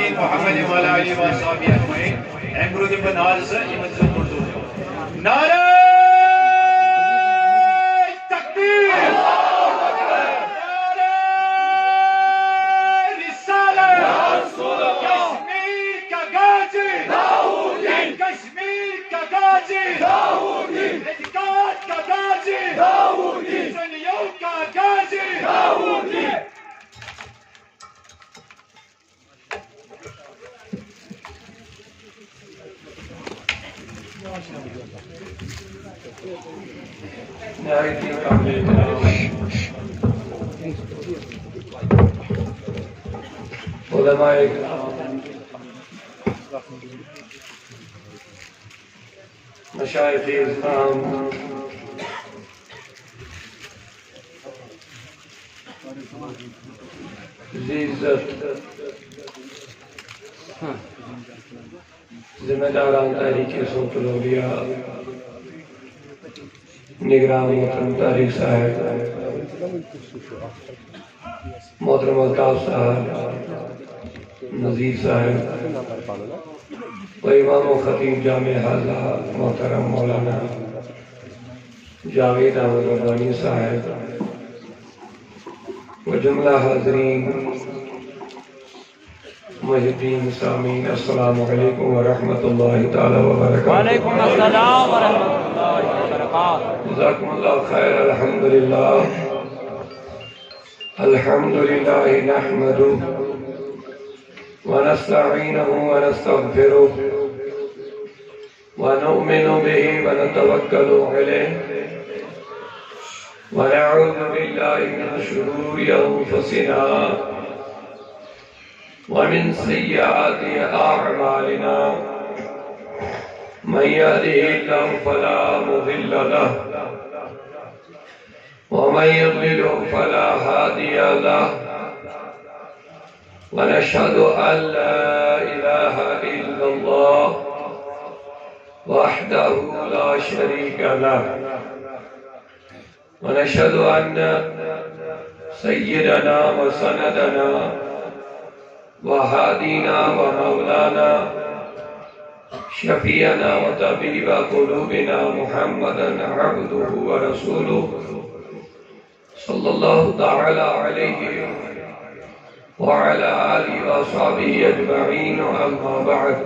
العالمين محمد وعلى آله وصحبه أجمعين. امروز بنال سے ایمت سے مردو نعرہ تکبیر، نعرہ رسالت، کشمیر کا غازی داؤدی، کشمیر کا غازی داؤدی، اعتقاد کا غازی داؤدی، سنیوں کا غازی داؤدی. علماء کرام، مشائخ اسلام، عزت ذمہ داران تحریک صوت الاولیاء، نگران محترم طارق صاحب، محترم الطاف صاحب، نذیر صاحب و امام و خطیب جامع حاضہ محترم مولانا جاوید احمد ربانی صاحب و جملہ حاضرین محبین سامعین، السلام علیکم ورحمۃ اللہ تعالی وبرکاتہ. وعلیکم السلام ورحمۃ اللہ وبرکاتہ. جزاکم اللہ خیر. الحمدللہ الحمدللہ نحمدہ ونستعینہ ونستغفرہ ونؤمن بہ ونتوکل علیہ ونعوذ باللہ من شرور انفسنا ومن سیئات اعمالنا من يهده الله فلا مضل له ومن يضلل فلا هادي له ونشهد أن لا إله إلا الله وحده لا شريك له ونشهد أن سيدنا وسندنا وهادينا ومولانا شفيعنا وطبيب قلوبنا محمدا عبده ورسوله صلى الله تعالى عليه وعلى آله وصحبه أجمعين. أما بعد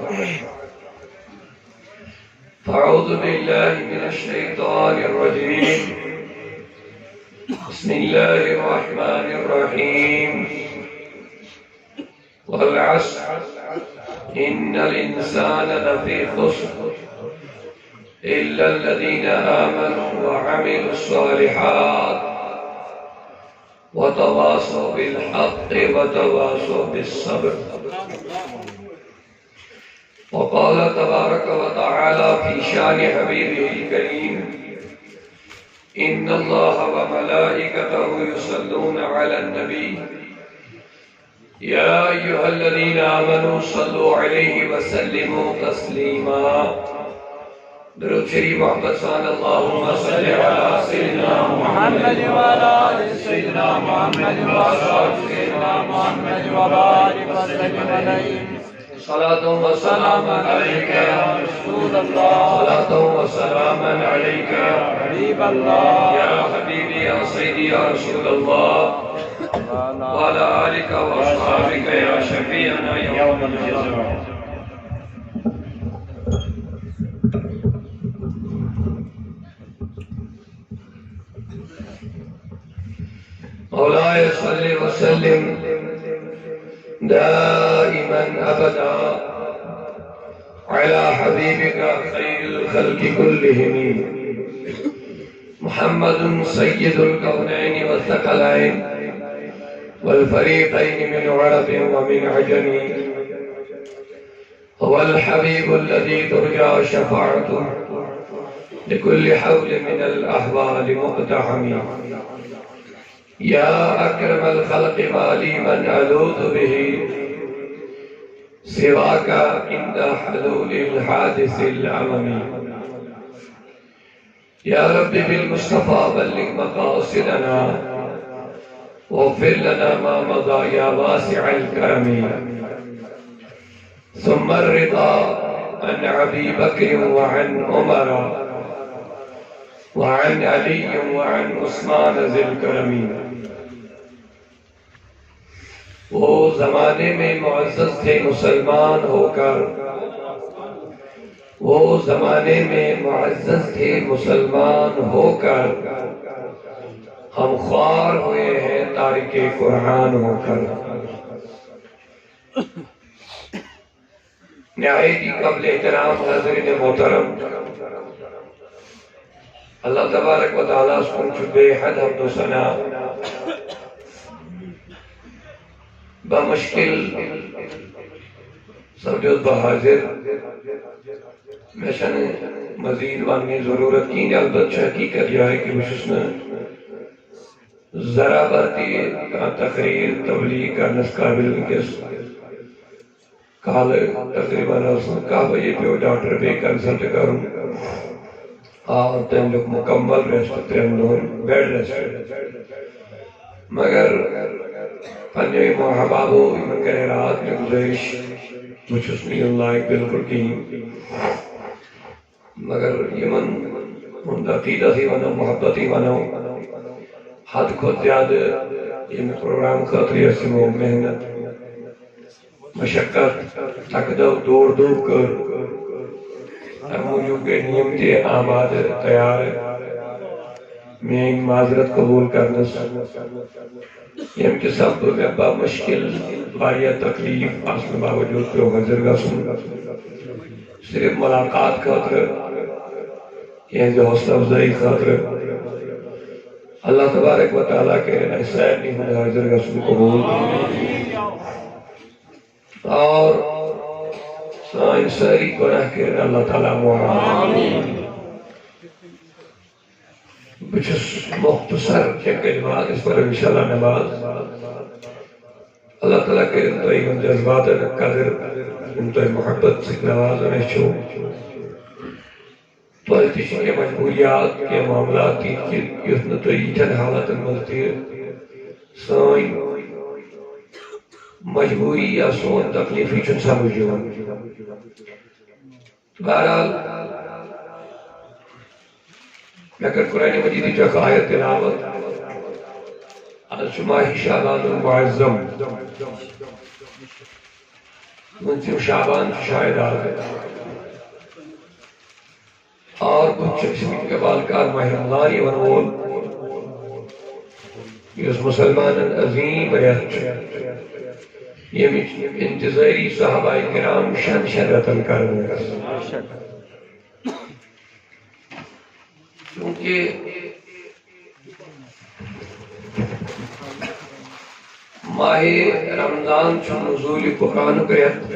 فأعوذ بالله من الشيطان الرجيم. بسم الله الرحمن الرحيم. والعصر إن الإنسان لفي خسر إلا الذين آمنوا وعملوا الصالحات وتواصوا بالحق وتواصوا بالصبر. وقال تبارك وتعالى في شان حبيبه الكريم: إن الله وملائكته يصلون على النبي يا أيها الذين آمنوا صلوا عليه وسلموا تسليما. درود شریف محمد صلی اللہم صلی علی سیدنا محمد وعلى آل سيدنا محمد وصحبه سيدنا محمد وبارك وسلم عليه. صلاة وسلاما عليك يا رسول الله، صلاة وسلاما عليك يا حبيب الله، يا حبيبي يا سيدي يا رسول الله، وعلى آلك وأصحابك يا شفيعنا يوم الجزاء. مولاي صل وسلم دائما أبدا على حبيبك خير الخلق كلهم محمد سيد الكونين والثقلين والفريقين من عرب ومن عجم. هو الحبيب الذي ترجى شفاعته لكل حول من الأحوال مقتحم. يا أكرم الخلق ما لي من ألوذ به سواك عند حلول الحادث العمم. يا رب بالمصطفى بلغ مقاصدنا واغفر لنا ما مضى يا واسع الكرم. ثم الرضا عن ابی بکر وعن عمر وعن علی وعن عثمان ذی الکرم. وہ زمانے میں معزز تھے مسلمان ہو کر، وہ زمانے میں معزز تھے مسلمان ہو کر، ہم خوار ہوئے ہیں تارک قرآن ہو کر. نہایت ہی قبل احترام حاضرین محترم، اللہ تبارک و تعالیٰ سن بے حد حمد و ثنا بمشکل سمجھوت بحاضر میں شن مزید وانگی ضرورت کی البتہ حقیقت یہ ہے کہ مشسنا ذرا برتی تقریر تبلیغ کرنے قابل کس کال تقریباً کا بجے پہ ڈاکٹر پہ کنسلٹ کروں اور تم لوگ مکمل ریسٹ تم لوگ بیڈ ریسٹ مگر پنجے محبابو ایمن کرے رات میں گزارش مجھ حسنی اللہ بالکل کی مگر ایمن عقیدہ ہی ونو محبت ہی ونو حد خود زیادہ یہ پروگرام خاطری اسمو محنت مشقت تقدو دور دور کر موجود کے نیم تے آماد تیار میں معذرت قبول کرنا یم کے سب میں با مشکل باریہ تکلیف اس میں باوجود پہ حضر گا سن صرف ملاقات خاطر یہ جو حوصلہ افزائی خاطر اللہ تبارک و تعالیٰ کے احسان نہیں ہونے حضر گا سن قبول اور سائن ساری گناہ کے اللہ تعالیٰ معاون بچس مختصر کے کلمات اس پر انشاءاللہ نماز اللہ تعالیٰ کے انتہائی ان جذبات قدر انتہائی محبت سے نواز میں چھو تو اتشی کے مجبوریات کے معاملات کی یثنتوئی جن حالت ملتی سائن مجبوری یا سون تکلیفی چن سمجھو بہرحال میں کر قرآن مجیدی جا کہ آیت تلاوت شماہی شعبان المعظم منصف شعبان کی شاہد آگے اور کچھ اسمی کے بالکار ماہ رمضانی ونول یہ مسلمان عظیم ریت یہ انتظاری صحابہ کرام شن شرطن کرنے کیونکہ ماہ رمضان چون نزول قرآن کرت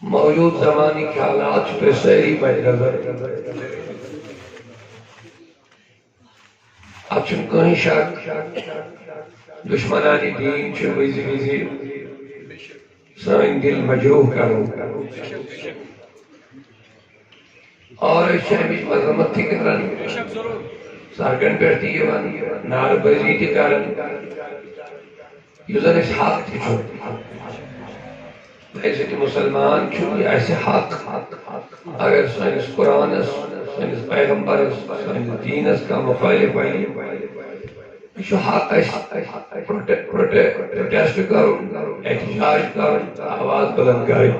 موجود زمانی خیالات پر سہری مجھ نظر اب چون کہیں شک دشمنانی دین چون ویزی ویزی سائن دل مجروح کروں اور اس شہمی مذمت تھی کرن سارگن بیٹھتی ہے وانی نار بزی تھی کرن یوزن اس حق تھی چھو ایسے کہ مسلمان چھو ایسے حق اگر سائنس قرآن سائنس پیغمبر سائنس دین اس کا مخالف ہے شو حق پروٹیسٹ کرو احتجاج کرو آواز بلند کرو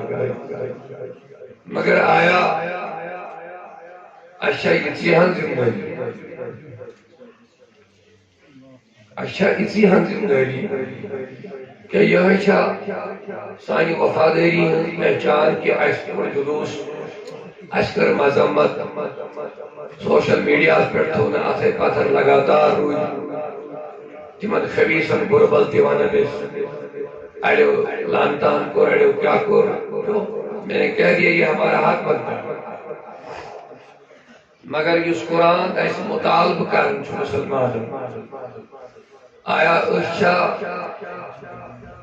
مگر آیا اچھا اسی ہن زندگی اچھا اسی ہن زندگی کہ یہ اچھا سانی وفاداری پہچان کہ اس پر جلوس اس پر مذمت سوشل میڈیا پر تھونا آسے پاتھر لگاتار روئی تیمت خبیصن بربل دیوانا بیس اڑیو لانتان کو اڑیو کیا کو میں نے کہہ دیا یہ ہمارا حق بنتا ہے مگر اس قرآن ایسے مطالب کرن چھو مسلمان آیا اشا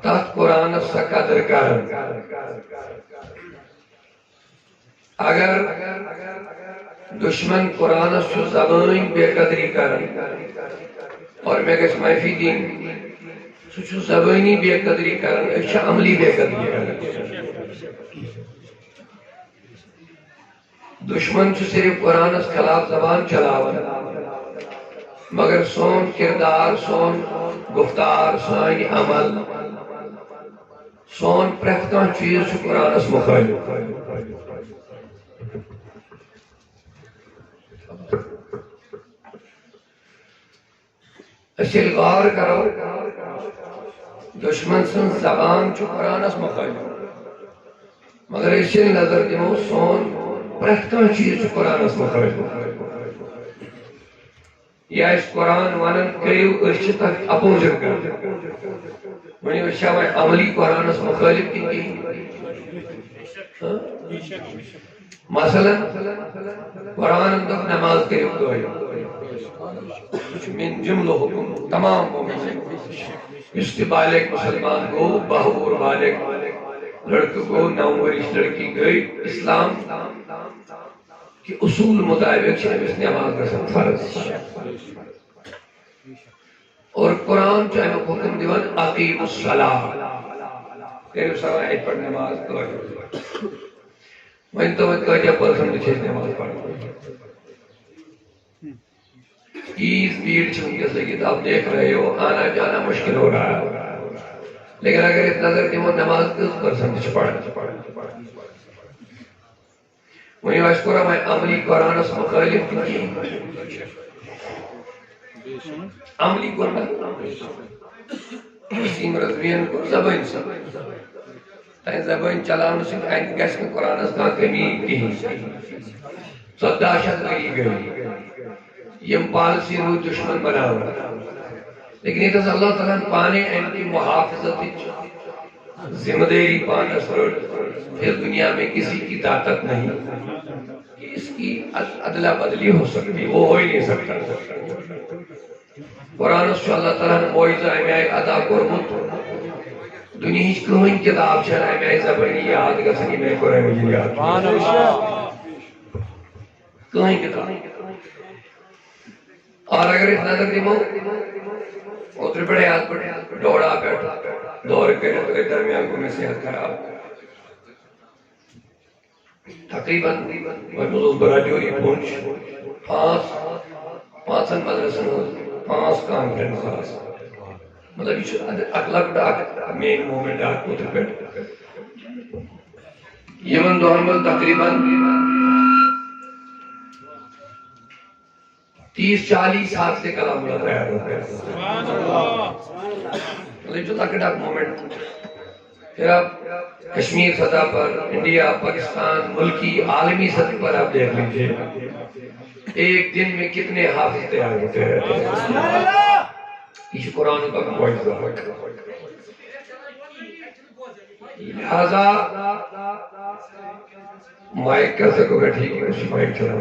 تحت قرآن اس قدر کرن اگر دشمن قرآن اس زبان بے قدری کرن اور میں کس محفی دین سو زبانی بے قدری کرن اچھا عملی بے قدری کرن دشمن صرف قرآن خلاف زبان چلاون مگر سون کردار سون گفتار سان عمل سون پریت کان چیز قرآن مخالف اسی غور کرو دشمن سن زبان قرآن مخالف مگر اسی نظر دمو سون پریت کان چیز قرآن مخالف یا اس قرآن ونن کریو اس تک اپوزٹ کر ونی وچھا میں عملی قرآن مخالف کی مثلا قرآن اندر نماز کریو من جملہ حکم تمام مومن اس کے بالغ مسلمان کو بہور بالغ لڑکے کو 9 ورش لڑکی گئی اسلام کہ اصول مطابق اس نماز کا فرض اور قرآن چاہے حکم دیوان اقیم الصلاۃ تیرے سوائے پر نماز پڑھو میں تو کہا پرسن چھے نماز پڑھو اس بھیڑ چھنکے سے کہ آپ دیکھ رہے ہو آنا جانا مشکل ہو رہا ہے لیکن اگر اس نظر کہ وہ نماز کس پرسن چھے پڑھا وہیں اشکرہ میں عملی قرآن اس مخالف کی عملی قرآن اسیم رضوین کو زبان تین زبان چلاؤں سے کہیں گیس میں قرآن اس کا کمی کی صداشت لگی گئی یہ پالسی روح دشمن بنا ہوا لیکن یہ تو اللہ تعالیٰ پانے ان کی محافظت ذمہ داری پانا سرد پھر دنیا میں کسی کی طاقت نہیں کہ اس کی عدلہ بدلی ہو سکتی وہ ہو ہی نہیں سکتا قرآن اس اللہ تعالیٰ نے معجزہ میں ادا کرمت دنیا ہیچ کوئی کتاب چلائے میں زبانی یاد کا سنی میں قرآن مجھے یاد کوئی کتاب اور اگر اس نظر دیمو اتر بڑے ہاتھ پڑے دوڑا بیٹھا دور کے درمیان کو میں صحت خراب تقریباً محمود براجوری پہنچ پانچن مدرسن 5 کانفرنس مطلب یہ اکلک مین مومنٹ آت اتر بیٹھا یمن دورمل تقریباً 30-40 سال سے کلام اللہ تیار ہوتا ہے مطلب جو تک ڈاک مومنٹ پھر آپ کشمیر سطح پر انڈیا پاکستان ملکی عالمی سطح پر آپ دیکھ لیجئے ایک دن میں کتنے حافظ تیار ہوتے ہیں یہ قرآن کا معجزہ لہذا مائک کر سکو گا ٹھیک ہے اسی مائک چلا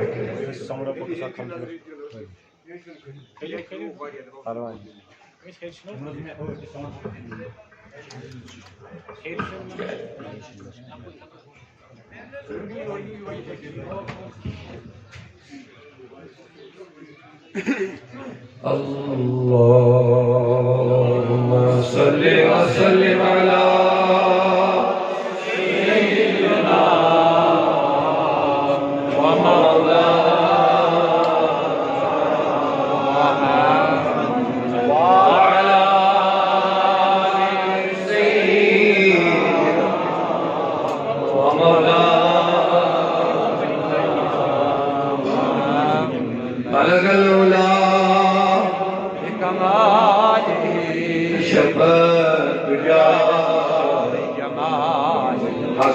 اللهم صل وسلم على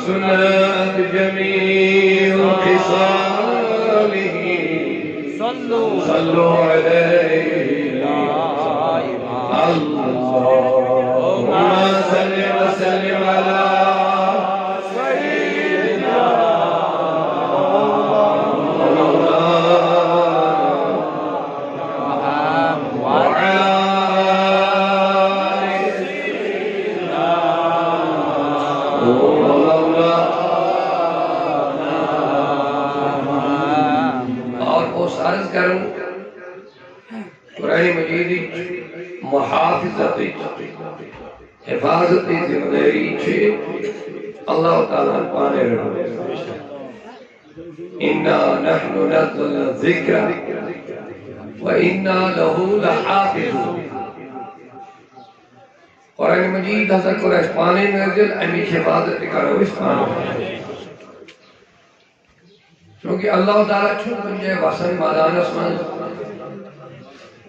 حسنت جميع خصاله صلوا عليه اللهم صل وسلم على سيدنا مسجد محافظت حفاظت ذمہ داری چھے اللہ تعالیٰ پانے رہے اِنَّا نَحْنُ نَزَّلْنَا الذِّكْرَ وَإِنَّا لَهُ لَحَافِظُونَ قرآن مجید حضرت قرآن پانے نزل امی حفاظت کرو اس پانے چونکہ اللہ تعالیٰ چھو کنجے وسن مادان اسمان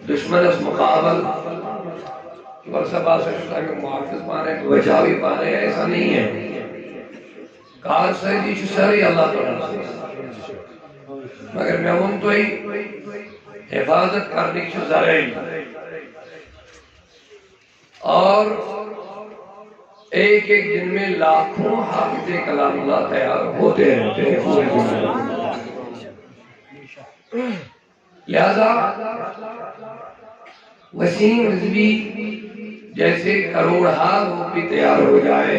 دشمن اس مقابل ورسہ باسر شاہی محافظ پانے وجاوی پانے ایسا نہیں ہے کار سیدی چھو ساری اللہ تعالیٰ مگر میں ان تو ہی حفاظت کرنے کی ذرعی اور ایک ایک دن میں لاکھوں حافظ کلام اللہ تیار ہوتے رہتے ہیں لہذا وسیم رضوی جیسے کروڑہا روپی تیار ہو جائے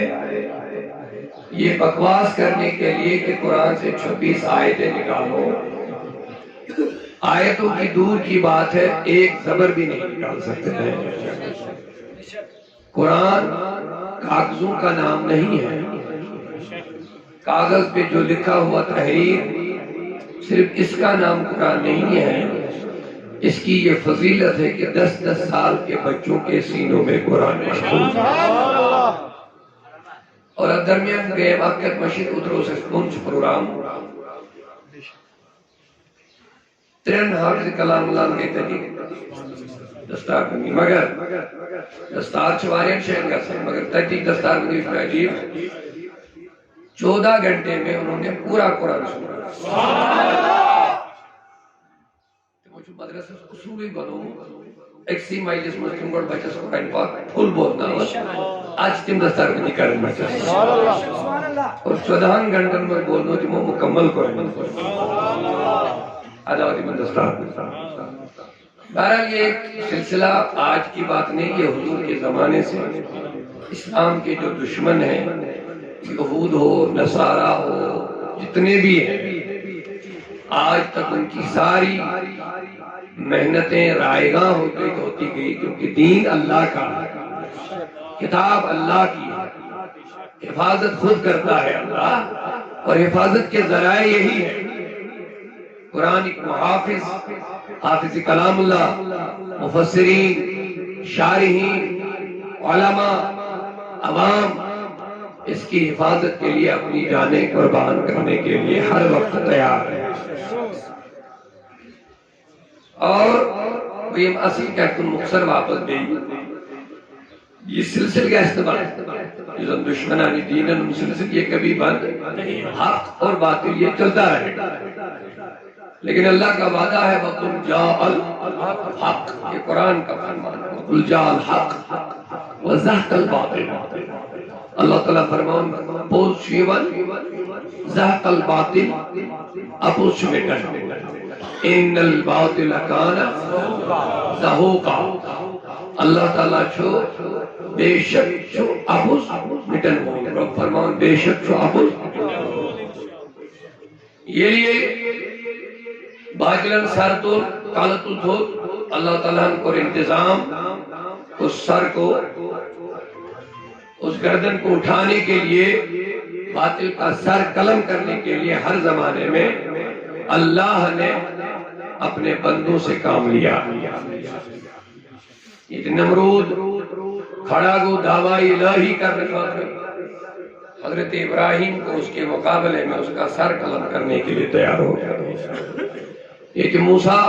یہ بکواس کرنے کے لیے کہ قرآن سے 26 آیتیں نکالو آیتوں کی دور کی بات ہے ایک زبر بھی نہیں نکال سکتے ہیں قرآن کاغذوں کا نام نہیں ہے کاغذ پہ جو لکھا ہوا تحریر صرف اس کا نام قرآن نہیں ہے اس کی یہ فضیلت ہے کہ 10 سال کے بچوں کے سینوں میں قرآن محفوظ ہے اور درمیان گئے واقعات مشید اترو سے کنچ پروگرام 3 حافظ کلام اللہ کے تحقیق دستار بنی مگر دستار چوارین شہر کا سے مگر تحقیق دستار بنی اس میں عجیب 14 گھنٹے میں انہوں نے پورا قرآن سنا مجھے مدرسہ اصولی بنو ایک سی مائلس مسلم گوڑ بچہ قرآن پاک پھول بولنا آج تم دستار بنی کرن بچہ اور 14 گھنٹن میں بولنا تم مکمل قرآن عداوتی من دستار بہرحال یہ ایک سلسلہ آج کی بات نہیں یہ حضور کے زمانے سے اسلام کے جو دشمن ہیں یہود ہو نصارہ ہو جتنے بھی ہیں آج تک ان کی ساری محنتیں رائگاں ہوتی گئی کیونکہ دین اللہ کا کتاب اللہ کی حفاظت خود کرتا ہے اللہ اور حفاظت کے ذرائع یہی ہے قرآن ایک محافظ حافظ کلام اللہ مفسرین شارحین علماء عوام اس کی حفاظت کے لیے اپنی جانیں قربان کرنے کے لیے ہر وقت تیار ہے اور یہ اصل کہتے مختصر واپس بھی یہ سلسل کا استعمال جو دشمنانی دینن سلسل یہ کبھی بند حق اور باطل یہ چلتا ہے لیکن اللہ کا وعدہ ہے وَقُلْ جَاءَ الْحَقِّ یہ قرآن کا فرمان ہے وَقُلْ جَاءَ الْحَقِّ وَزَهَقَ الْبَاطِلُ اللہ تعالیٰ فرمان پوز شیون زہق الباطل اپوز شمیٹن ان الباطل کانا زہوقا اللہ تعالیٰ چھو بے شک چھو اپوز مٹن رب فرمان بے شک چھو اپوز یہ لیے باطلن سر تو کالتو تھو اللہ تعالیٰ کو انتظام اس سر کو اس گردن کو اٹھانے کے لیے باطل کا سر قلم کرنے کے لیے ہر زمانے میں اللہ نے اپنے بندوں سے کام لیا یہ نمرود کھڑا گو دعوی الہی کر رہا تھا حضرت ابراہیم کو اس کے مقابلے میں اس کا سر قلم کرنے کے لیے تیار ہو گیا یہ موسیٰ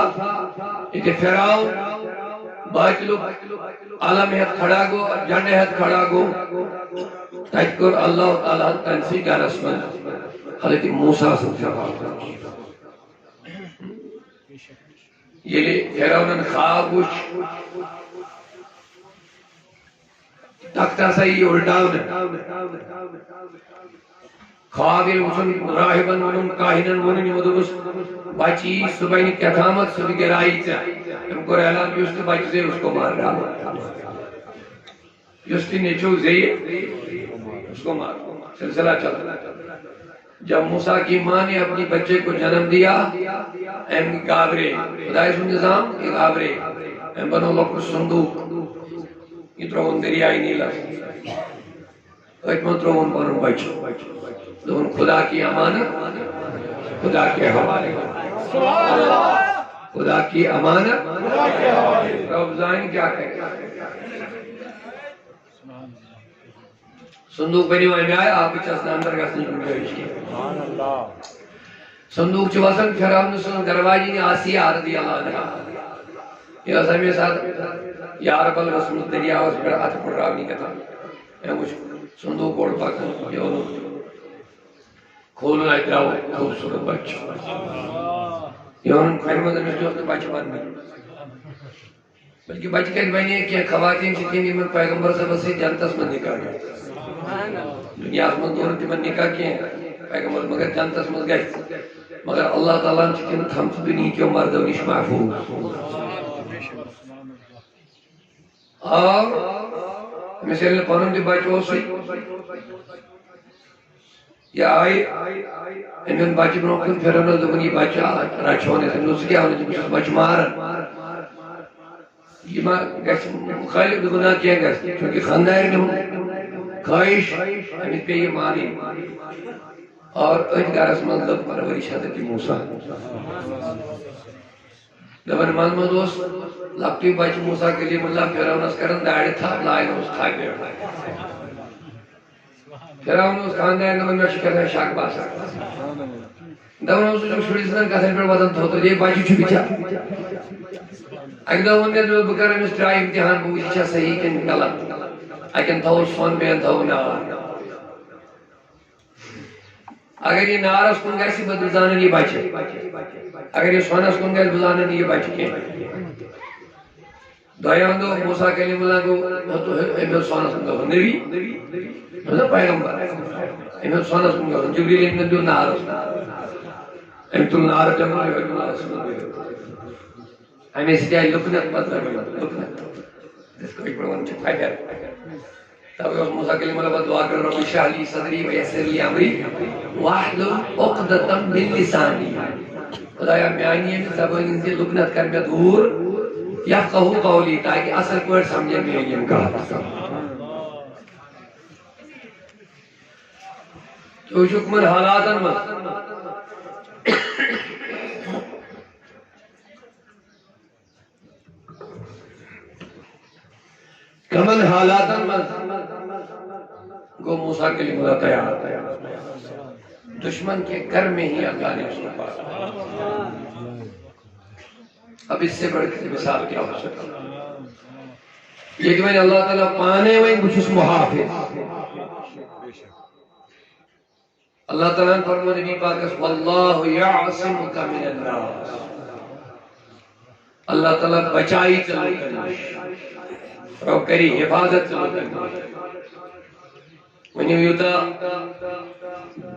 یہ فرعون باطلو عالم حد کھڑا گو جنڈ حد کھڑا گو تذکر اللہ تعالیٰ تنسی کا رسم حضرت موسیٰ سمجھا یہ فرعون خوابش تختہ صحیح الٹاؤن خوابل مسلم راہبن ونن کاہنن ونن مدبس بچی صبح کتامت صبح کے رائی سے ہم کو اعلان بھی اس کے بچی سے اس کو مار رہا جس کی نیچو زیر اس کو مار سلسلہ چلتا جب موسیٰ کی ماں نے اپنی بچے کو جنم دیا ایم گابرے خدای سن نظام یہ گابرے میں بنو لوگ صندوق یہ ترون دریائے نیلس اتمن ترون پنن بچہ دون خدا کی امانت خدا کے حوالے خدا کی امانت رب زائن کیا کہے صندوق بنی ہوئے میں آئے آپ اچھا اندر گھسنے کی گوشش کی صندوق چواسن فرعون سن درواجی نے آسیہ رضی اللہ عنہ یہ سمجھ ساتھ یا رب الرسول دریا اس پر ہاتھ پڑ راونی کتا میں مجھ صندوق اوڑ پاکن یہ انہوں کھولنا اتراؤ خوبصورت بچہ یہ انہوں خیر مدن میں جو بچہ بان میں بلکہ بچہ کہت بہنی ہے کہ خواتین چکیں گی میں پیغمبر سے بسی جانتس من نکاح گئے دنیا اس من دونوں کی من نکاح کیے ہیں پیغمبر مگر جانتس من گئے مگر اللہ تعالیٰ نے چکن ہم سے دنیا کیوں مرد و نش محفوظ اور مثل پانون دی بچ ہو سی یا آئی انہوں بچ بنو کن پھر انہوں دبنی بچ راچ ہونے سے انہوں سے کیا ہونے سے بچ مارن یہ مخالف گناہ کیا گئے چونکہ خاندائر نے خواہش ہمیں پہ یہ مانی اور ادگار اسمان دب پروری شادتی موسیٰ دبن مانمہ دوست لپتی بچ موسیٰ کے لیے ملا فیرون اس کرن داڑی تھا لائن اس کھائی بیڑ فیرون اس خاندائر نے میں شکر ہے شاک باسا دبن اس جو شوڑی سنن کسن پر وزن تھو تو یہ بچی چھو بچا اگر دو انہیں دو بکر مسترائی امتحان بوئی چھا صحیح کن غلط اکن تھو سون بین تھو نار اگر یہ نارس کن گئے سی بدل زانن یہ بچے اگر یہ سونس کن گئے بزانن یہ بچے کے دویان دو موسیٰ کلیم اللہ کو ایمن سونس کن گئے نبی مطلب پیغمبر ایمن سونس کن گئے جبریل ایمن دو نارس ایمن نار جمع ہے ہمیں سے جائے لکنت مطلب لکنت جس کو ایک پروان چھپائی کر تب اس موسیٰ کلیم اللہ دعا کر ربی شرح لی صدری ویسر لی امری واحلل عقدۃ من لسانی خدایا میں آئینی ہے کہ زبان ان سے لکنت کر میں دور یفقہو قولی تاکہ اصل پر سمجھے میں یہ کہا تو شکمن حالاتاً مت کمن حالاتاً مت گو موسیٰ کے لیے مدد تیار دشمن کے گھر میں ہی اللہ نے اس کو پاس اب اس سے بڑھ کے مثال کیا ہو سکتا یہ کہ میں نے اللہ تعالیٰ پانے ہوئے کچھ اس محافظ اللہ تعالیٰ نے فرمو نبی پاکس واللہ یعصمک من الناس اللہ تعالیٰ بچائی چلو کرنی رو کری حفاظت چلو کرنی ونیو یوتا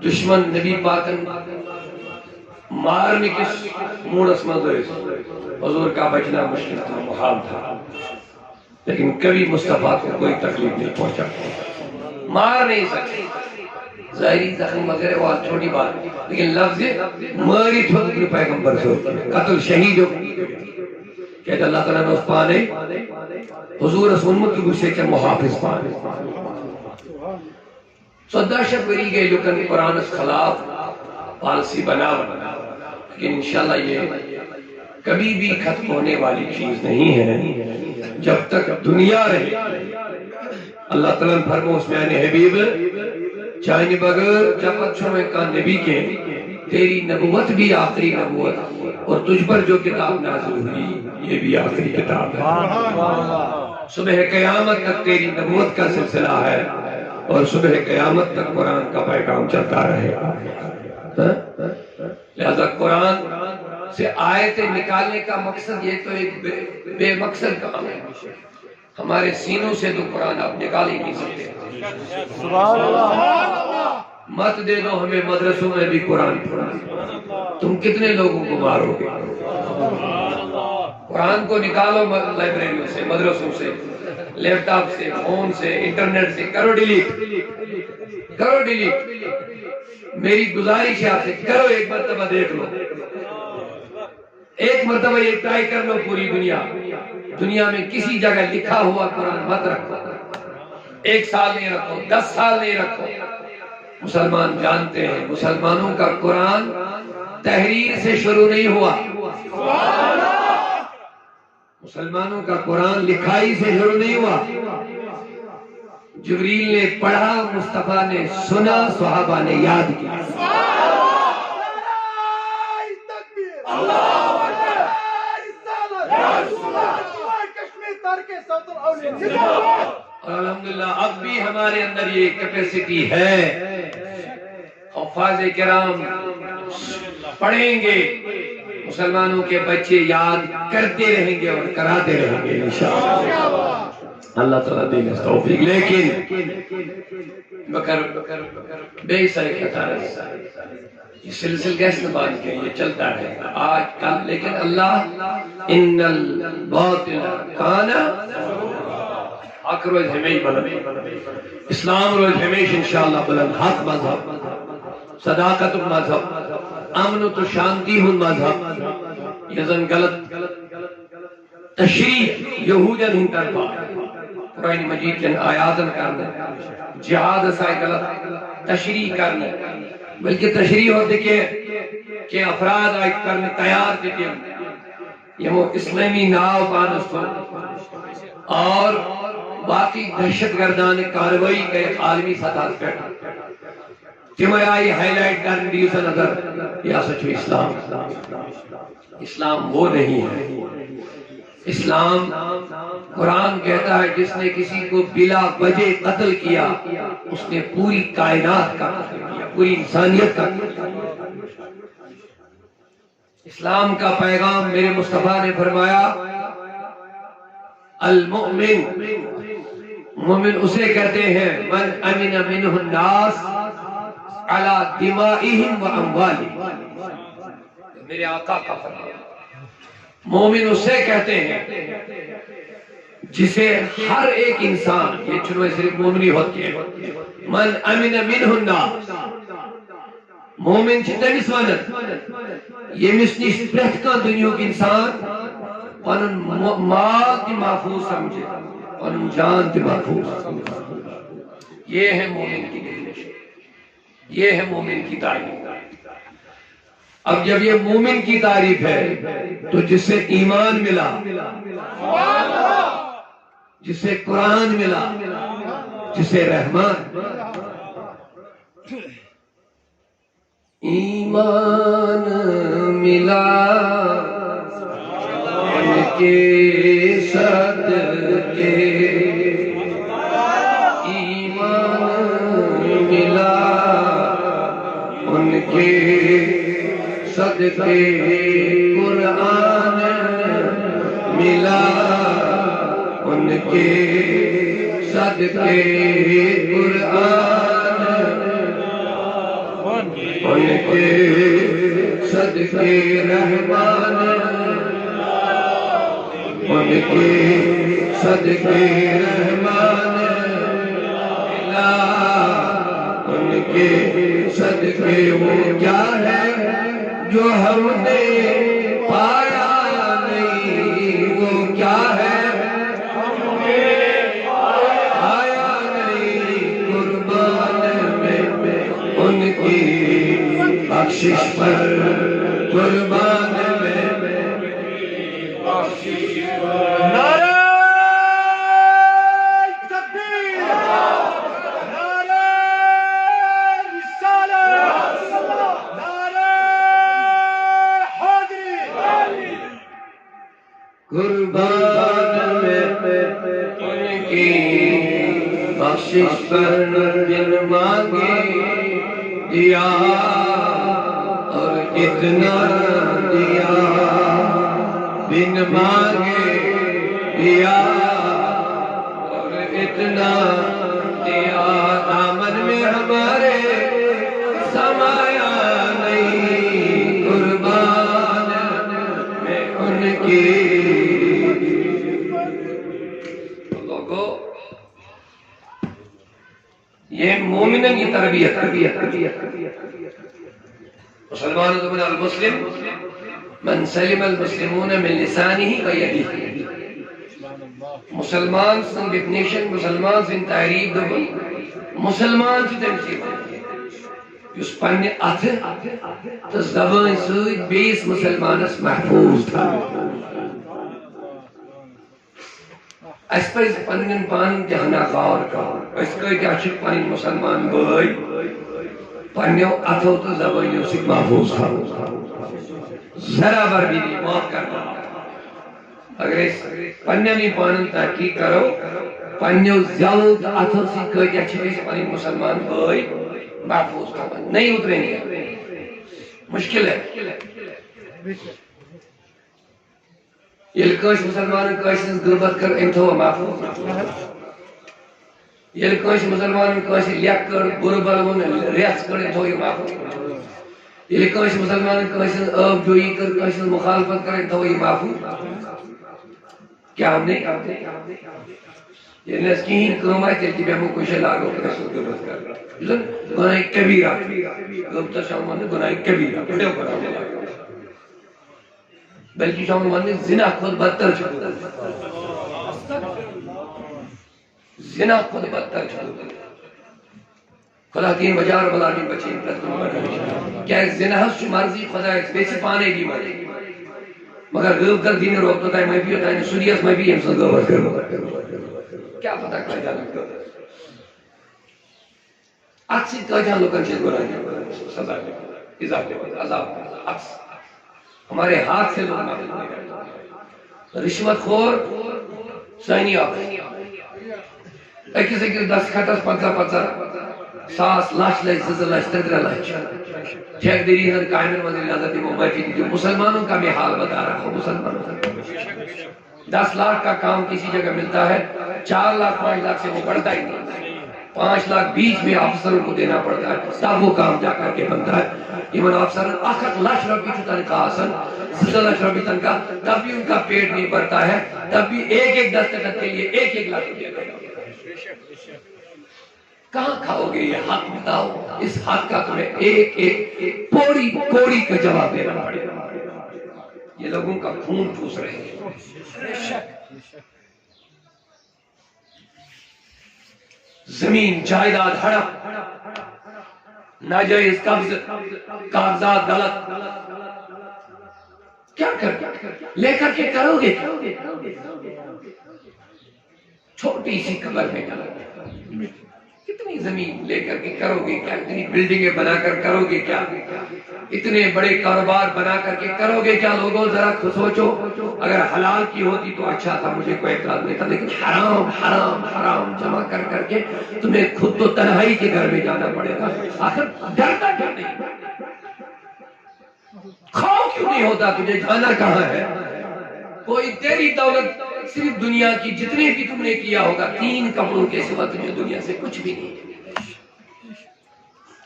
دشمن نبی پاکن مارنے کس موڑ اسمہ دوئیس حضور کا بچنا مشکل تھا محال تھا لیکن کبھی مصطفیٰ کو کوئی تکلیف نہیں پہنچا مار نہیں سکتے ظاہری زخم وغیرہ وہ چھوٹی بات لیکن لفظ ماری چھوٹ کی پیغمبر سے قتل شہید ہو کہتے اللہ تعالیٰ نے اس پانے حضور رسول امت کی گھسے کے محافظ پانے صدہ شب بری گئے لکن قرآن اس خلاف پالسی بنا لیکن انشاءاللہ یہ کبھی بھی ختم ہونے والی چیز نہیں ہے جب تک دنیا رہے اللہ تعالیٰ نے فرمو اس میں آنے حبیب چاہنے بغیر جب اچھوں میں کہا نبی کے تیری نبوت بھی آخری نبوت اور تجھ پر جو کتاب نازل ہوئی یہ بھی آخری کتاب ہے صبح قیامت تک تیری نبوت کا سلسلہ ہے اور صبح قیامت تک قرآن کا پیغام چلتا رہے گا لہذا قرآن سے آیتیں نکالنے کا مقصد یہ تو ایک بے مقصد کام ہے ہمارے سینوں سے تو قرآن آپ نکال ہی نہیں سکتے مت دے دو ہمیں مدرسوں میں بھی قرآن پڑھانے تم کتنے لوگوں کو مارو گے قرآن کو نکالو لائبریریوں سے مدرسوں سے لیپ ٹاپ سے فون سے انٹرنیٹ سے کرو ڈیلیٹ میری گزارش ہے آپ سے کرو ایک مرتبہ دیکھ لو ایک مرتبہ یہ ٹرائی کر لو پوری دنیا دنیا میں کسی جگہ لکھا ہوا قرآن مت رکھو، 1 سال نہیں رکھو، 10 سال نہیں رکھو۔ مسلمان جانتے ہیں مسلمانوں کا قرآن تحریر سے شروع نہیں ہوا، مسلمانوں کا قرآن لکھائی سے شروع نہیں ہوا۔ جبریل نے پڑھا، مصطفیٰ نے سنا، صحابہ نے یاد کیا۔ اور الحمدللہ اب بھی ہمارے اندر یہ کیپیسٹی ہے، حفاظ کرام پڑھیں گے، مسلمانوں کے بچے یاد کرتے رہیں گے اور کراتے رہیں گے انشاءاللہ۔ اللہ تعالیٰ دے گا توفیق۔ لیکن بکر بے سائے یہ سلسل کا استعمال کے یہ چلتا رہے گا آج کل، لیکن اللہ ان الباطل کان حق روز ہمیش بلند، اسلام روز ہمیش انشاءاللہ بلند، حق مذہب، صداقت مذہب، امن تو شانتی ہن مذہب، یزن غلط تشریح یہودن ہن طرفا قرآن مجید کے آیاتن کرنا، جہاد اسائے غلط تشریح کرنا، بلکہ تشریح ہوتے کہ افراد آئے کرنے تیار تھے کہ یہ وہ اسلامی ناو پانستو اور باقی دہشت گردان کاروائی کے عالمی سطح پر تمہیں آئی ہائی لائٹ کرنے دیوسا نظر یا سچو اسلام وہ نہیں ہے۔ اسلام قرآن کہتا ہے جس نے کسی کو بلا وجہ قتل کیا اس نے پوری کائنات کا قتل کیا، پوری انسانیت کا قتل کیا۔ اسلام کا پیغام میرے مصطفیٰ نے فرمایا المؤمن، مومن اسے کہتے ہیں من امن منہ الناس علی دمائہم و اموالہم، میرے آقا کا فرمان۔ مومن اسے کہتے ہیں جسے ہر ایک انسان، یہ چنوے صرف مومنی ہوتی ہے، من امن منہ الناس، مومن چھتے مسوانت یہ مسنی پرہت کا دنیا کی انسان پنن مال کی محفوظ سمجھے، پنن جان کی محفوظ سمجھے۔ یہ ہے مومن کی ڈیفینیشن، یہ ہے مومن کی تعریف۔ اب جب یہ مومن کی تعریف ہے تو جس سے ایمان ملا، جس سے قرآن ملا، جس سے رحمان، ایمان ملا ان کے صدقے، ایمان ملا ان کے صدقے، قرآن ملا ان کے صدقے، قرآن ان کے صدقے، رحمان ان کے صدقے، رحمان ملا ان کے صدقے۔ وہ کیا ہے جو ہم نے پایا نہیں، وہ کیا ہے ہم نے پایا نہیں، قربان میں ان کی بخشش پر، قربان میں بخشش پر۔ نعرہ تکبیر، نعرہ رسالت، نعرہ حیدری، قربان میں ان کی بخشش پر جن مانگے دیا اور اتنا دیا، بن مانگے دیا اور اتنا دیا، دامن میں ہمارے سمایا نہیں، قربان میں ان کی۔ لوگوں یہ مومنن کی تربیت، مسلمان من المسلم من سلم المسلمون من لسانه و یده، مسلمان سن ڈیفینیشن مسلمان سن تعریف دبن مسلمان چھ تم سی اس پنہ اتھ تو زبان سۭتۍ بیس مسلمانس محفوظ تھا اس پز پنن پان جہانا غور کر اس کیا چھ پن مسلمان بھائی پنیو اتھو تو زبانیو سے محفوظ تھا ذرا بر بھی معاف کرنا اگر اس پنیو پانن تحقیق کرو پنیو زیادہ اتھو سے کیا چھ پن مسلمان بھائی محفوظ تھا نہیں اترے نہیں مشکل ہے یل کش مسلمان کش غربت کر ام تھو محفوظ یل کش مسلمان کش لیک کر بربل ون ریس کر ام تھو محفوظ یل کش مسلمان کش اب جوئی کر کش مخالفت کر ام تھو محفوظ کیا ہم نے یہ نسکین کام ہے تیل بیمو کچھ لاغو کر غربت کر گناہ کبیرہ غربت شامان گناہ کبیرہ بڑے اوپر بلکہ شاہم ماننے زنا خود بدتر چھوڑ زنا خود بدتر چھوڑ خدا تین بجار بلانی بچین کیا ایک زنا ہے مرضی خدا ایک بیسی پانے دی مرضی مگر غرب کر دین روکتا ہے میں بھی ہوتا ہے سوریس میں بھی ہم سے غربت کرو کیا پتہ کیا جانا کرو اکسی کہا جان لوگن چیز گناہ سزا دے عذاب اکس ہمارے ہاتھ سے لوگ معلوم نہیں رشوت خور سینی آفس ایک سے کہ 10 خطس 50 ساس لاش لائش ززر لاش تدر لاش چیک دیری ہے قائمن مندر حضرت محمد کی جو مسلمانوں کا بھی حال بتا رہا ہے مسلمانوں کا 10 لاکھ کا کام کسی جگہ ملتا ہے 4 لاکھ 5 لاکھ سے وہ بڑھتا ہی نہیں 5 لاکھ بیچ میں افسروں کو دینا پڑتا ہے تب وہ کام جا کر کے بنتا ہے ایمن افسر 8 لاکھ روپے کی تنخواہ آسن 7 لاکھ روپے تنخواہ تب بھی ان کا پیٹ نہیں بھرتا ہے تب بھی ایک دستخط کے لیے 1 لاکھ روپے دینا کہاں کھاؤ گے یہ حق بتاؤ اس حق کا تمہیں ایک پوری کوڑی کا جواب دینا پڑے گا یہ لوگوں کا خون چوس رہے ہیں زمین جائیداد ہڑپ ناجائز قبض کاغذات غلط کیا لے کر کے کرو گے چھوٹی سی قبر میں کتنی زمین لے کر کے کرو گے کیا اتنی بلڈنگیں بنا کر کرو گے کیا اتنے بڑے کاروبار بنا کر کے کرو گے کیا لوگوں ذرا سوچو اگر حلال کی ہوتی تو اچھا تھا مجھے کوئی اعتراض نہیں تھا لیکن حرام حرام حرام جمع کر کر کے تمہیں خود تو تنہائی کے گھر میں جانا پڑے گا آخر ڈرتا کیوں نہیں کھاؤ کیوں نہیں ہوتا تجھے جانا کہاں ہے کوئی تیری دولت صرف دنیا کی جتنے بھی تم نے کیا ہوگا 3 کپڑوں کے سوا تجھے دنیا سے کچھ بھی نہیں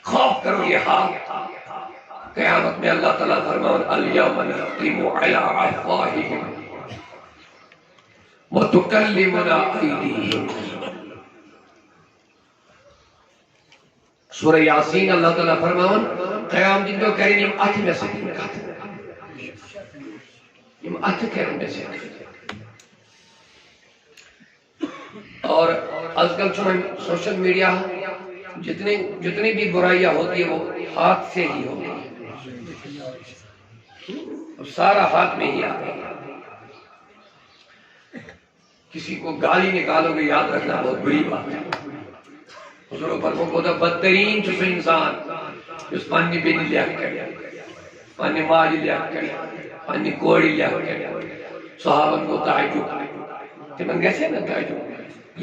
خوف کرو یہ حال قیامت میں اللہ تعالیٰ فرمان الیوم نختم علی افواہہم وتکلمنا ایدیہم سورہ یاسین اللہ تعالیٰ فرمان قیام دن جو کریں یم اتھ میں سے یم اتھ کریں میں سے اور آج کل سوشل میڈیا جتنی بھی برائیاں ہوتی ہیں وہ ہاتھ سے ہی ہوتی ہیں سارا ہاتھ میں ہی آتا ہے کسی کو گالی نکالو گے یاد رکھنا بہت بڑی بات ہے حضور پر کو تو بدترین چوس انسان اس پانی بینی لیاک کریا پانی ماج لیاک کریا پانی کوڑی لیاک کریا صحابت کو تعجب تمہیں کیسے نا تعجب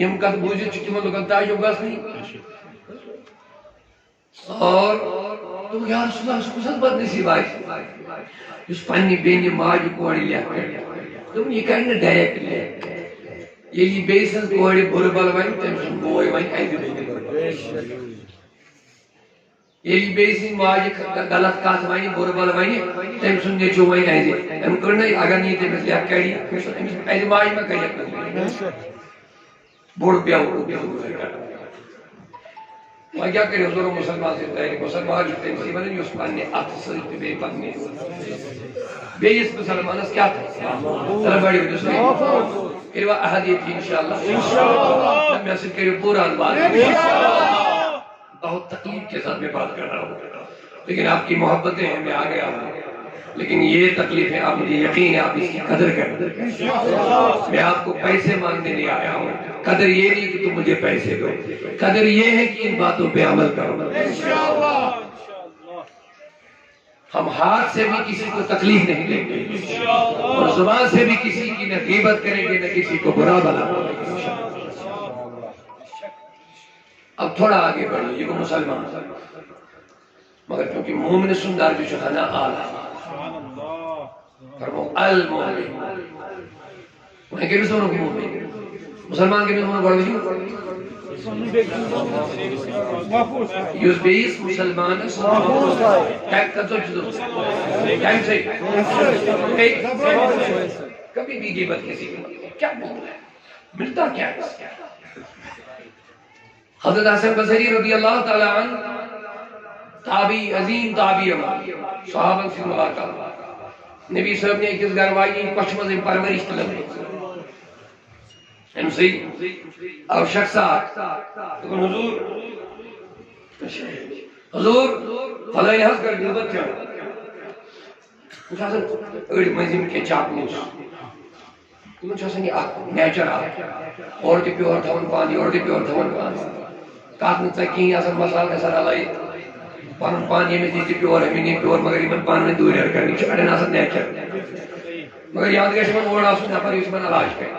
یم کت بوجھے چھتی میں لوگا تعجب گاس نہیں اور تو یا رسول اللہ اس کو ساتھ بد نصیب آئی اس پانی بینی ماج کوڑی لیاک کریا تم یہ کہیں نا ڈائریکٹ لیاک یہ بیسن کوڑی بربال وائن تمشن بوئی وائن ایدی بینی یہ بیسن ماج غلط کات وائن بربال وائن تمشن نیچو وائن ایدی ہم کرنا اگر نہیں تمہیں لیاک کری ایدی ماج میں کہیں بوڑ پیا میں کیا کرے حضور مسلمان سے تحریک مسلمان جو تنسیبہ نہیں اس پانے آتھ صرف بے پانے بے اس مسلمان اس کیا تھا ذرا بڑی وجہ سے کروا احادیت انشاءاللہ میں سے کرو پورا بات بہت تکلیف کے ساتھ میں بات کر رہا ہوں لیکن آپ کی محبتیں ہیں میں آ گیا ہوں لیکن یہ تکلیفیں آپ مجھے یقین ہے آپ اس کی قدر کریں میں آپ کو پیسے مانگنے نہیں آیا ہوں قدر یہ نہیں کہ تم مجھے پیسے دو قدر یہ ہے کہ ان باتوں پہ عمل کرو ہم ہاتھ سے بھی کسی کو تکلیف نہیں دیں گے اور زبان سے بھی کسی کی نہ غیبت کریں گے نہ کسی کو برا بلا بولیں گے اب تھوڑا آگے بڑھو یہ کو مسلمان مگر کیونکہ مومن سندر جو شخنا آلہ فرمو المومن انہیں کہ بھی سنو کی مومن مسلمان کے بھی سنو بڑھ گئی یوز بیس مسلمان کبھی بھی غیبت کسی کی کیا بول رہا ہے ملتا کیا ہے حضرت حسن بصری رضی اللہ تعالی عنہ تابعی عظیم تابعی صحابہ سے ملاقات نبی صلی اللہ علیہ وسلم نے ایک گھر وائی پشمز پرورش طلب ہم سے اور شخصات حضور فلائی حض کر غیبت کیا کچھ حسن اڑ مزیم کے چاپنوس کچھ حسن یہ نیچر عورتی پیور تھون پانی عورتی پیور تھون پانی کاتن تکین حسن مسال کا سر علائی پان پانی میں دیتی پیور ہمیں نہیں پیور مگر ایمن پان میں دوری ہر کرنی چھو اڑن حسن نیچر مگر یاد گئے شمن اوڑا سن نفر یوسمن علاج کر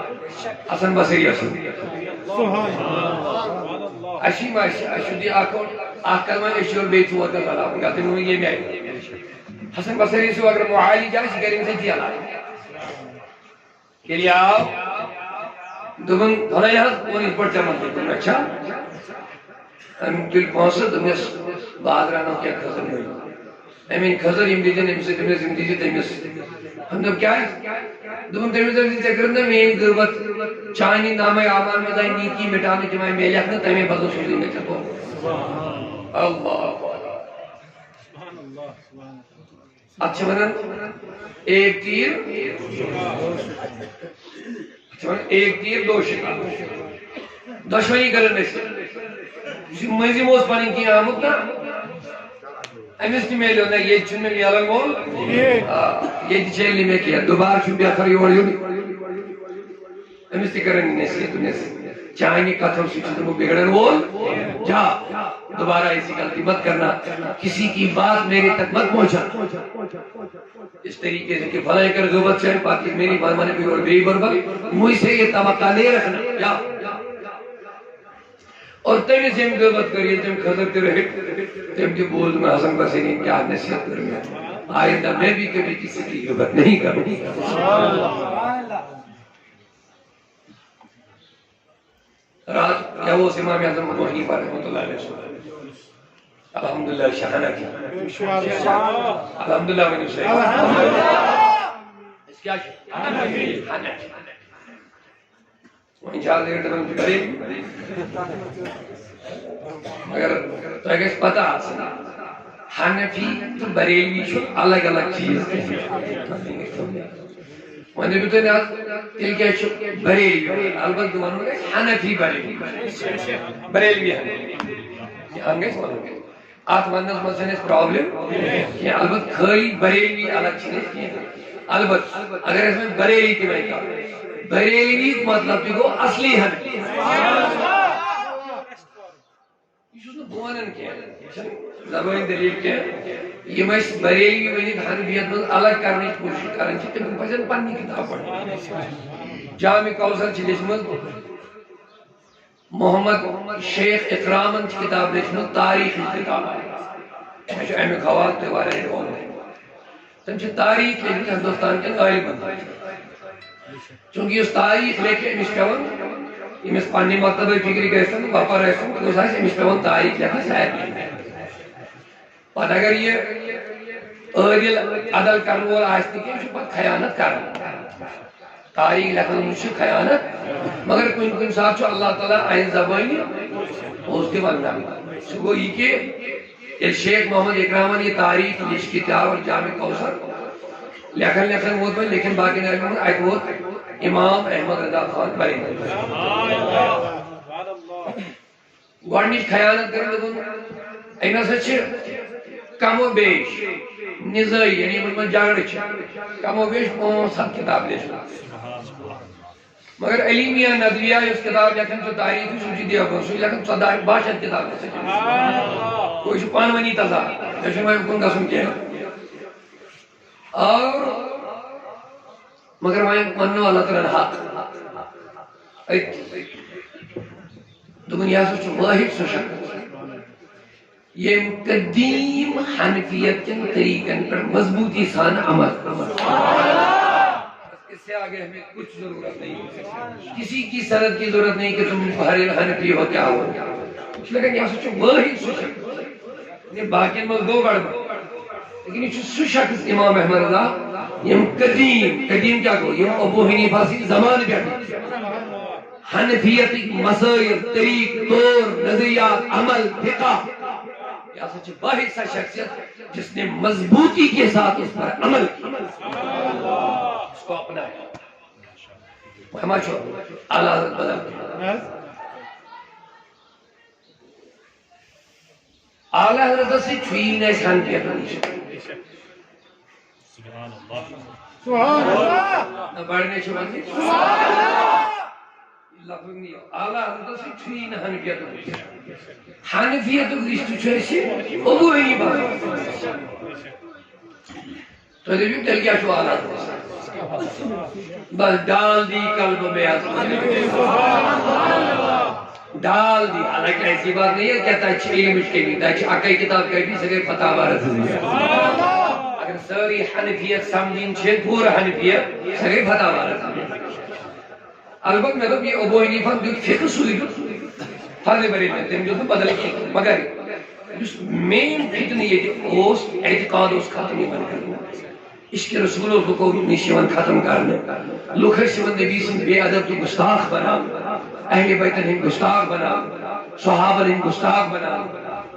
حسن بصری حسن اشی ما اشدی آکل میں اشور بیت ہوا کر اللہ کہتے ہیں یہ میں حسن بصری سے اگر معالی جائے اسی کریم سے جی اللہ کہ لیا دوبن دھولا یہاں وہ اس پر چمت دیتے ہیں اچھا ہم دل پہنچا دمیس بادرانوں کیا خزر ہوئی امین خزر یم دیجن امسی دمیس یم دیجن دمیس ہم جب کیا ہے دوبن دمیس یم چکر اندر میں ایک غربت چاہنی نام آمان میں دائی نیکی مٹانے جمعی میلیت نے تیمیں بزو سوزی میں چکو اللہ اچھا منن ایک تیر ایک تیر دو شکار دشمنی کرنے سے مجھے موز پانی کی آمد نا امیس نہیں میلے ہونا یہ چن میں میالا مول یہ چیلی میں کیا دوبار چن بیا کھر یوڑ یونی امیس نہیں کرنے نیسی دنیا سے چاہنی کتھر سے چیزوں کو بگڑن بول جا دوبارہ ایسی غلطی مت کرنا کسی کی بات میرے تک مت پہنچا اس طریقے سے کہ بھلائی کر غیبت چاہے پاکی میری بات مانے کوئی اور بے بربر مجھ سے یہ توقع لے رکھنا جا اور تیمی سے ہم غیبت کریے تم خضرت رہے تم جو بول میں حسن بصری کیا نصیحت کرنے آئندہ میں بھی کبھی کسی کی غیبت نہیں کروں رات کیا وہ امام اعظم وحی پر رحمۃ اللہ علیہ وسلم الحمدللہ شہانہ کی الحمدللہ ونی صحیح اس کیا شہانہ وہ انشاءاللہ دیکھتے ہیں کریں مگر تو اگر اس پتہ آسنا حنفی تو بریلوی شو الگ الگ چیز وہاں بھی تو نہیں تل کیا شو بریلوی البت دوانوں گے حنفی بریلوی یہ آنگے اس مانوں گے آت مندس مسئلہ اس پرابلم کہ البت خالی بریلوی الگ چیز البت اگر اس میں بریلی کی میں کہا بریلی مطلب جو اصلی حنفی یہ بوانن کیا زبان دلیل کیا یہ میں اس بریلی وجہ حنفیت میں الگ کرنے کی کوشش کرنے کی تم پسند پڑھنی کتاب پڑھنی جامع کوثر چلیس میں محمد شیخ اکرامن کی کتاب لکھنو تاریخ کی کتاب ہے جو اہم خوات کے بارے میں بول رہے ہیں تم سے تاریخ لکھنی ہندوستان کے غائب بندہ چونکہ اس تاریخ لے کے امس پیون امس پانی مکتب فکری گئے باپا رہے تو اس امس پیون تاریخ لکھا شاید نہیں پتہ اگر یہ عادل عدل کرنے والا آستی کہ اسے پتہ خیانت کرنا تاریخ لکھنا مجھے خیانت مگر کن ساتھ چھو اللہ تعالیٰ آئین زبانی اس کے بندہ سو یہ کہ شیخ محمد اکرامن یہ تاریخ لش کتاب اور جامع کوثر لکھن ووت میں لیکن باقی علمن ات ووت امام احمد رضا خان بری گۄڈنِچ خیانت کر دپُن أمۍ ہسا چھِ کم و بیش نِزٲیی یعنی یِمن منٛز جگڑٕ چھِ کم و بیش 5-7 کتاب لیچھمٕژ مگر علیمیہ ندویہ یُس کتاب لیکھان چھُ تاریخ سُہ چھُ دیوبند سُہ چھُ لیکھان 14-12 کتاب کوئی چھُ پانہٕ ؤنی تضاد مےٚ چھُنہٕ وۄنۍ اُکُن گژھُن کینٛہہ اور مگر وۄنۍ وننو اللہ تعالیٰ حق دوٚپُن یہِ ہسا چھُ وٲحد سُہ شخص یم قدیم حنفیت کن طریقن پر مضبوطی سان عمل اس سے آگے ہمیں کچھ ضرورت نہیں کسی کی سند کی ضرورت نہیں کہ تم ہر حنفی ہو کیا ہو لیکن یہ سوچو واحد سو شخص باقی میں دو گڑبڑ لیکن یہ سو شخص امام احمد رضا یم قدیم کیا کو یم ابو حنیفہ سی زمان پہ حنفیت مسائل طریق طور نظریات عمل فقہ یہ سچ واحد سا شخصیت جس نے مضبوطی کے ساتھ اس پر عمل کیا اس کو اپنایا ہمارا چھو اعلیٰ حضرت بدل اعلیٰ حضرت سے چھوئی نے شان کیا سبحان اللہ نہ بڑھنے چھو بندی لفظ نہیں اعلیٰ حضرت سے چھوئی نہ حنفیت حنفیت رشتہ چھو ایسے ابو حنیفہ تو دیکھیں تل کیا چھو اعلیٰ حضرت بس ڈال دی قلب میں ڈال دی حالانکہ ایسی بات نہیں ہے کہتا ہے علم اس کے بھی تاکہ اکائی کتاب کہی بھی سکے فتح بارت اگر ساری حنفیت سمجھین چھے پورا حنفیت سکے فتح بارت البت میں تو یہ ابو حنیفہ جو فقہ سوئی فرض بری میں تم جو تو بدل کی مگر مین فتنہ یہ اوس اعتقاد اس ختم بن کرنا عشق رسول اللہ کو نشیون ختم کرنا لوگ شیون نبی سے بے ادب تو گستاخ بنا اہل بیت ہند گستاخ بنا صحابہ ہند گستاخ بنا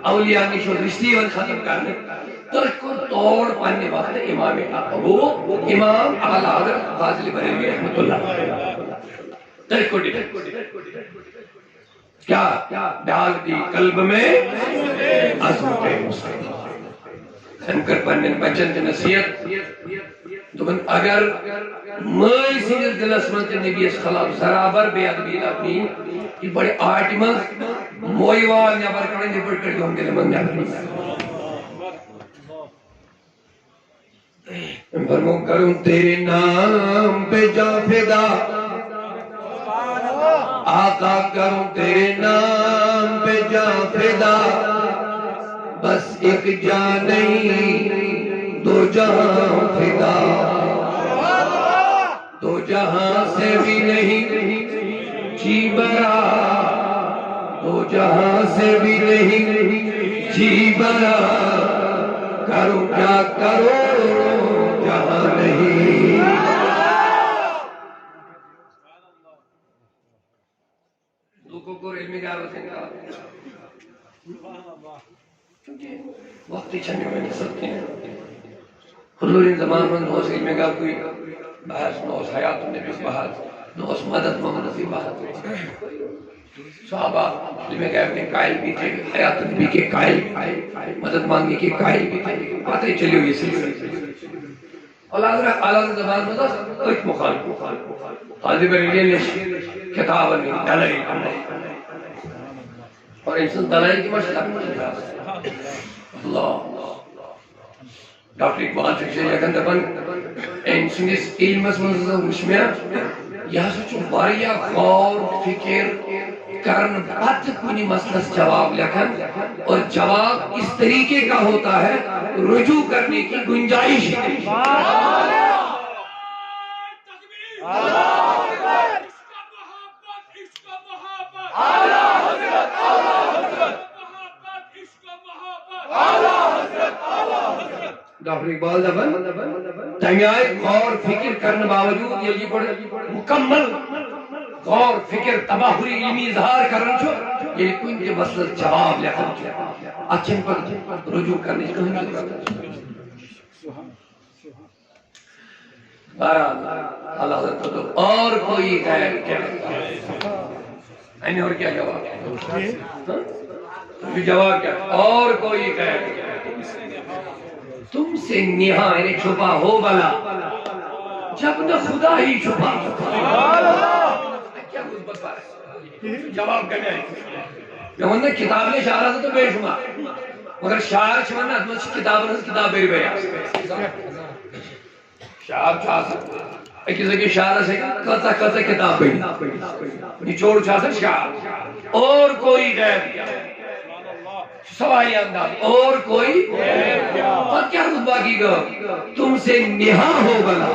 اولیاء نشیون رشتیون ختم کرنا ترک کو توڑ پانے وقت امام ابو امام اعلیٰ حضرت فاضل بریلوی رحمت اللہ ترک کو کیا ڈال دی قلب میں عظمت مسلم سنکر پنن بچن کی نصیحت دبن اگر مائی سینس دلس من کے نبی اس خلاف زرابر بے ادبی اپنی یہ بڑے آٹی من موئی وال نیابر کرنے نبڑ کر جو ہم دل من نیابر فرمو کروں تیرے نام پہ جا فدا آقا کروں تیرے نام پہ جا فدا بس ایک جان نہیں دو جہاں فدا دو جہاں سے بھی نہیں جی برا دو جہاں سے بھی نہیں جی برا کروں کیا کرو جہاں نہیں لوگوں کو علمی دعوت کا وقتی چھنے میں نہیں سکتے ہیں حضور ان زمان میں نوز علمی کا کوئی بحث نوز حیات النبی بحث نوز مدد محمد بحث صحابہ علمی کا اپنے قائل بھی تھے حیات النبی کے قائل مدد مانگنے کے قائل بھی تھے باتیں چلی ہوئی سلسلے اور اعلیٰ زبان میں تو ایک مخالف حاضر بریلی نے کتاب میں دلائی اور انسان دلائی کی مشکل اللہ ڈاکٹر اقبال فکر لیکن دبن انسانیس علم منظر وشمیا یہ سوچو واریا غور فکر کرن بات کنی مسئلہ جواب لکھن اور جواب اس طریقے کا ہوتا ہے رجوع کرنے کی گنجائش ڈاکٹر اقبال دبن تنگائے غور فکر کرنے باوجود یہ پر مکمل غور فکر تباہری علمی اظہار کرنے چھو یہ کوئی جو مسئلہ جواب لکھن چھو اچھن پر رجوع کرنے چھو بہرحال اللہ حضرت تو اور کوئی غیر کیا اور کیا جواب جواب کیا اور کوئی غیر تم سے نہا یعنی چھپا ہو بلا جب نہ خدا ہی چھپا کیا مثبت بات ہے جواب کرنا ہے جب کتاب نے شاعر تو بے شمار مگر شاعر چھوڑنا کتاب بری بری شاعر چھا سکتا اکیز اکی شاعر سے کتا کتا کتاب بری نچوڑ چھا سکتا شاعر اور کوئی غیر سوائی انداز اور کوئی اور کیا رتبہ کی گا تم سے نہا ہو بلا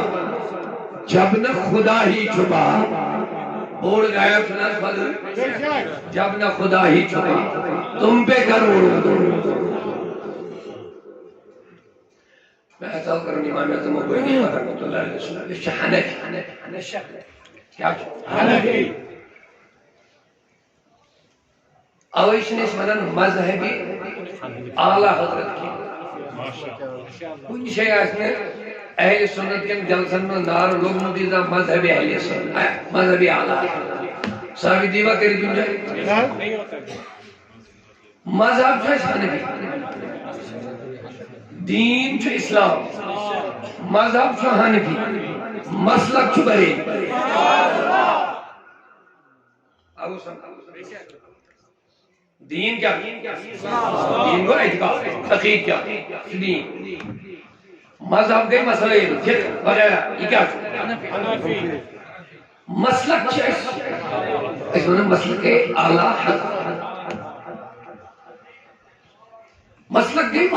جب نہ خدا ہی چھپا اور غائب سنا بدل جب نہ خدا ہی چھپا تم پہ کروڑ میں احساس کروں امام اعظم ابو حنیفہ رحمۃ اللہ علیہ وسلم یہ حنفی کیا حنفی اویش نے اسمنن مذہبی اعلیٰ حضرت کی کچھ شئی اس میں اہل سنت کے جلسن میں نار لوگ مدیزہ مذہبی اہل سنت مذہبی اعلیٰ صاحبی دیوہ کری دن جائے مذہب چھو حنفی دین چھو اسلام مذہب چھو حنفی مسلک چھو بری ابو سن دین کیا دین کو اعتقاد تقید کیا دین مذہب گئی مسئلہ فقہ وغیرہ یہ کیا مسلک چیز اس میں مسلک اعلیٰ حضرت مسلک گئی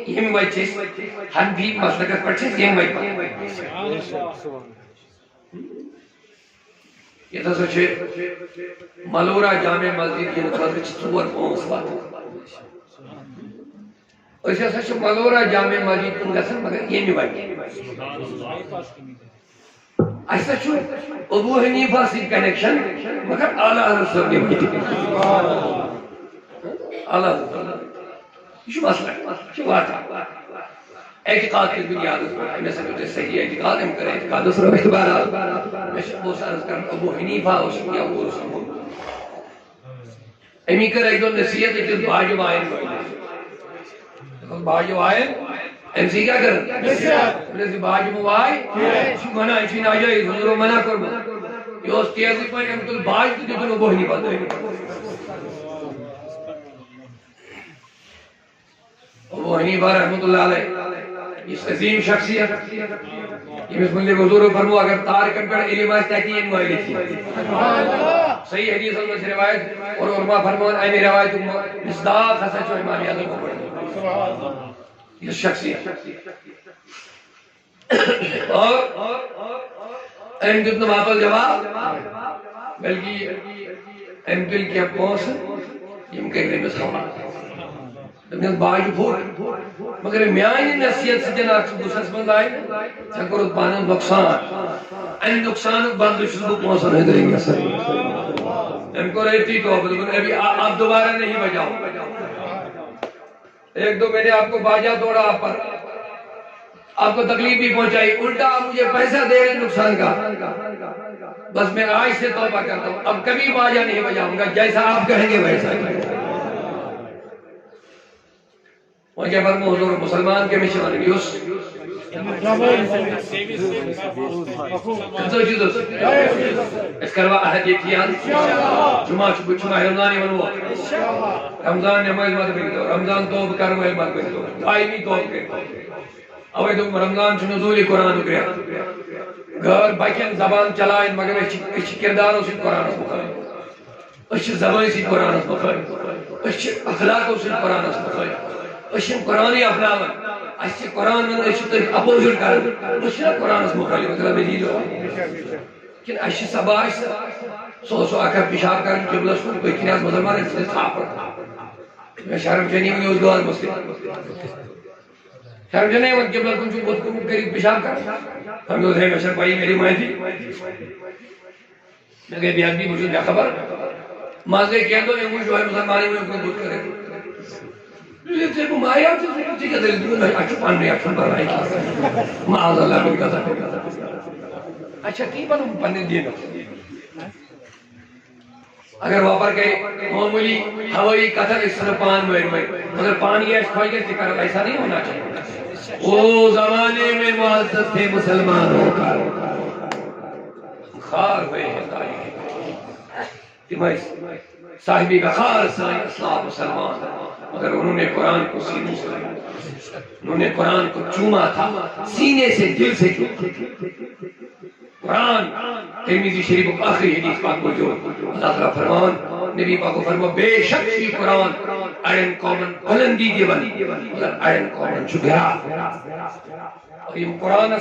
یہ میں چیز ہم بھی مسلک پر چیز یہ میں یہ تو سوچے ملورہ جامع مسجد کی نقصد چطور پونس بات اسے سوچے ملورہ جامع مسجد کی نقصد مگر یہ نہیں بائی ایسا چھو ابو حنیفہ سے کنیکشن مگر اعلیٰ حضرت نے بائی اعلیٰ حضرت یہ مسئلہ یہ بات ہے اعتقاد کی بنیاد اس پر میں سمجھتے صحیح اعتقاد ہم کریں اعتقاد اس پر اعتبارات میں بہت سارا کرنا ابو حنیفہ اس کی ابو رسول امی کر ایک دو نصیحت ایک دو باجو آئین باجو آئین ایم سی کیا کریں نصیحت باجو آئین منع اچھی ناجائی حضور منع کرنا یہ اس تیزی پر ہم تو باج تو جو ابو حنیفہ دے ابو حنیفہ رحمت اللہ علیہ اس عظیم شخصیت یہ بسم اللہ حضور فرمو اگر تارکن پر علم آستا کی ان معالی تھی صحیح حدیث اللہ سے روایت اور علماء فرمون اے میری روایت مصداق حسن چو امام اعظم کو پڑھیں یہ شخصیت اور احمد ابن واپس جواب بلکہ احمد کی اپوس یہ کہنے میں سوال باج بھوٹ مگر میانی نصیحت سے جناب بسس بند آئے چکر پانا نقصان این نقصان بند شروع پہنچا نہیں دیں گے سر ان کو رہتی تو ابھی آپ دوبارہ نہیں بجاؤ ایک دو میں نے آپ کو باجا توڑا آپ پر آپ کو تکلیف بھی پہنچائی الٹا آپ مجھے پیسہ دے رہے نقصان کا بس میں آج سے توبہ کرتا ہوں اب کبھی باجا نہیں بجاؤں گا جیسا آپ کہیں گے ویسا وجہ فرمو حضور مسلمان کے مشن یوس اس کروا احد یہ کیا جمعہ رمضان منو رمضان نماز مت بگدو رمضان توب کرو مت بگدو دائمی توب کرو اوے تو رمضان چھ نزول قرآن کریا گھر بچن زبان چلائیں مگر اچھ کرداروں سے قرآن مخاطب اچھ زبان سے قرآن مخاطب اچھ اخلاقوں سے قرآن مخاطب اشن قرآن اپناون اچھے قرآن من اچھے تو اپوزٹ کرن اشن قرآن اس مخالی مطلب دلیل ہو لیکن اچھے سباش سو اکر پیشاب کرن قبلہ شکر کوئی کنیاز مسلمان ہے جسے تھا پر میں شرم جنی من اس دوار مسلم شرم جنی من قبلہ کن چون بہت قریب پیشاب کرن ہم لوگ ہیں مشرق بھائی میری مائیں تھی میں کہے بیاد بھی مجھے خبر مازے کہہ دو یہ جو ہے مسلمانی میں ان کو بہت کرے سے گمایا سے قدر اچھا پانے اچھا بنائی معاذ اللہ من غضب اچھا کی بنو پنے دین اگر واپر گئے معمولی ہوائی قتل اس طرح پان مر مگر پانی ایس کھوئی گئے ذکر ایسا نہیں ہونا چاہیے وہ زمانے میں معزز تھے مسلمانوں کا خار ہوئے ہیں تاریخ صاحبی کا خار سائیں اسلام مسلمان مگر انہوں نے قرآن کو سینے سے انہوں نے قرآن کو چوما تھا سینے سے دل سے قرآن ترمذی شریف کو آخری حدیث پاک موجود اللہ تعالیٰ فرمان نبی پاک کو فرما بے شک یہ قرآن اڑن قومن بلندی دیوان مگر اڑن قومن چھگرا اور یہ قرآن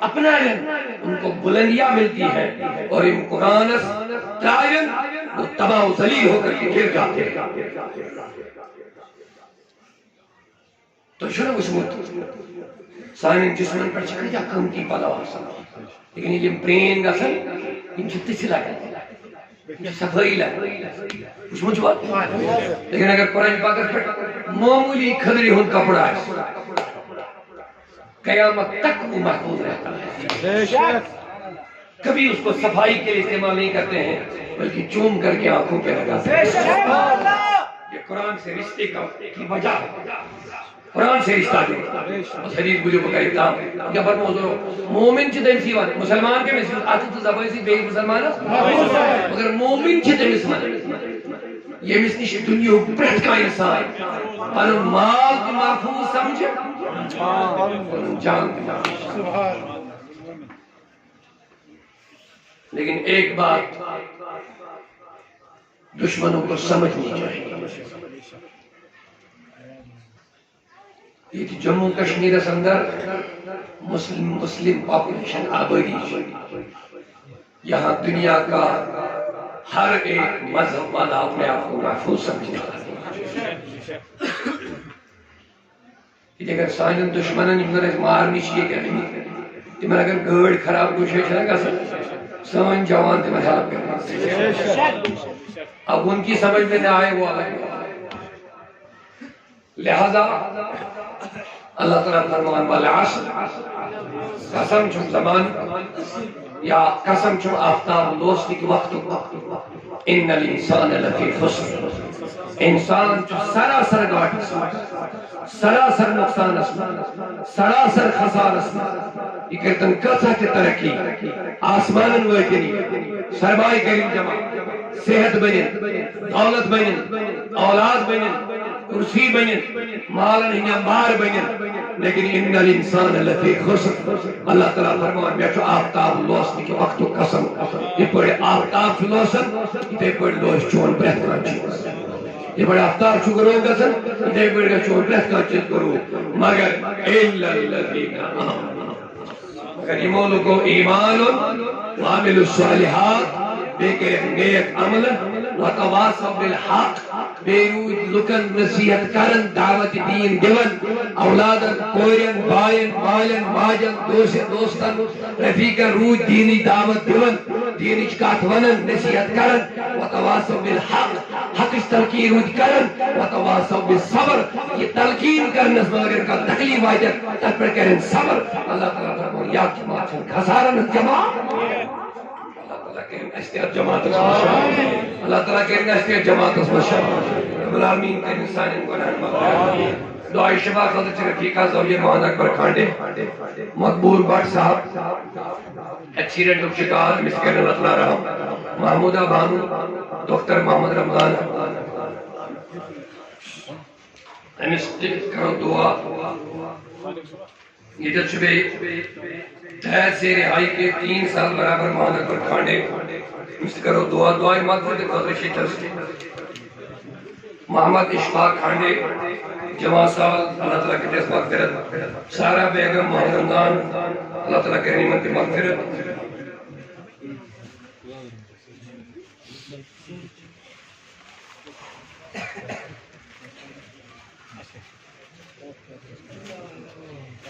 اپنا ان کو بلندیاں ملتی ہیں اور ان قرآن ترائن وہ تباہ و ذلیل ہو کر کے گر جاتے ہیں تو شنو اسمت سانن جسمن پر چکر جا کم کی پلا آسان لیکن یہ برین گسن ان چھتے سے لگا صفائی لگا کچھ مجھ بات لیکن اگر قرآن پاکر پر معمولی خدری ہون کپڑا ہے قیامت تک وہ محفوظ رہتا ہے کبھی اس کو صفائی کے لیے استعمال نہیں کرتے ہیں بلکہ چوم کر کے آنکھوں پہ لگاتے ہیں یہ قرآن سے رشتے کی وجہ ہے قرآن سے رشتہ دے اس حدیث بجھو کا اقدام کیا پر موضوع مومن چھ دیم سیوان مسلمان کے مسلمان آتی تو زبائی سی بے مسلمان مگر مومن چھ دیم مسلمان یہ مسنش دنیا پرت کا انسان پر مال کی محفوظ سمجھے جان لیکن ایک بات دشمنوں کو سمجھنی چاہیے یہ جموں کشمیر اندر مسلم پاپولیشن آبادی یہاں دنیا کا ہر ایک مذہب والا اپنے آپ کو محفوظ سمجھتا ہے اگر سانن دشمنن یمن مارنی چیئے کیا نہیں تمہیں اگر گاڑ خراب گوشے چھنا گا سان جوان تمہیں ہیلپ کرنا اب ان کی سمجھ میں نہ آئے وہ الگ لہذا اللہ تعالیٰ فرمان والعصر قسم چھو زمان یا قسم چھو آفتاب دوستی کی وقت ان الانسان لفی خسر انسان چھو سراسر گاٹ سراسر نقصان سراسر خسار یہ کرتن کسا کی ترقی آسمان ویتنی سرمائی کریم جمع صحت بنن دولت بنن اولاد بنن کرسی بنن مالن ہی مار بنن لیکن ان الانسان لفی خسر اللہ تعالیٰ فرمان میں چھو آفتاب لوسن کے وقت قسم یہ پڑے آفتاب لوسن یہ پڑے لوس چون بریت کرن چیز یہ بڑا آفتاب چھو کرو گسن یہ پڑے چون بریت کرن چیز کرو مگر الا الذین آمنوا مگر یہ مولو کو ایمان وعمل الصالحات بے کہ نیک عمل وتواصوا بالحق بیرود لکن نصیحت کرن دعوت دین دیون اولادن کورین بائن مالن ماجن دوستن رفیقن روز دینی دعوت دیون دینی چکات ونن نصیحت کرن وتواصوا بالحق حق اس تلقین رود کرن وتواصوا بالصبر یہ تلقین کرن مگر کا تکلیف آئے تک پر کرن صبر اللہ تعالیٰ فرمو یا جماعت خسارن جماعت استعاد جماعت اللہ تعالیٰ کے استعاد جماعت رب العالمین کے انسان ان کو رحمہ اللہ دعائی شفا خلط رفیقہ زوجہ موہن اکبر کھانڈے مقبول بٹ صاحب ایکسیڈنٹ اف شکار مسکر اللہ تعالیٰ رحم محمودہ بانو دکتر محمد رمضان کرو دعا یہ جب شبہ تحت سے رہائی کے 3 سال برابر مہانت پر کھانڈے مست کرو دعا دعائی مغفرت قدر شیطر سے محمد اشفاق کھانڈے جمع سال اللہ تعالیٰ کے دس مغفرت سارا بیگم محمد رمضان اللہ تعالیٰ کے نعمت مغفرت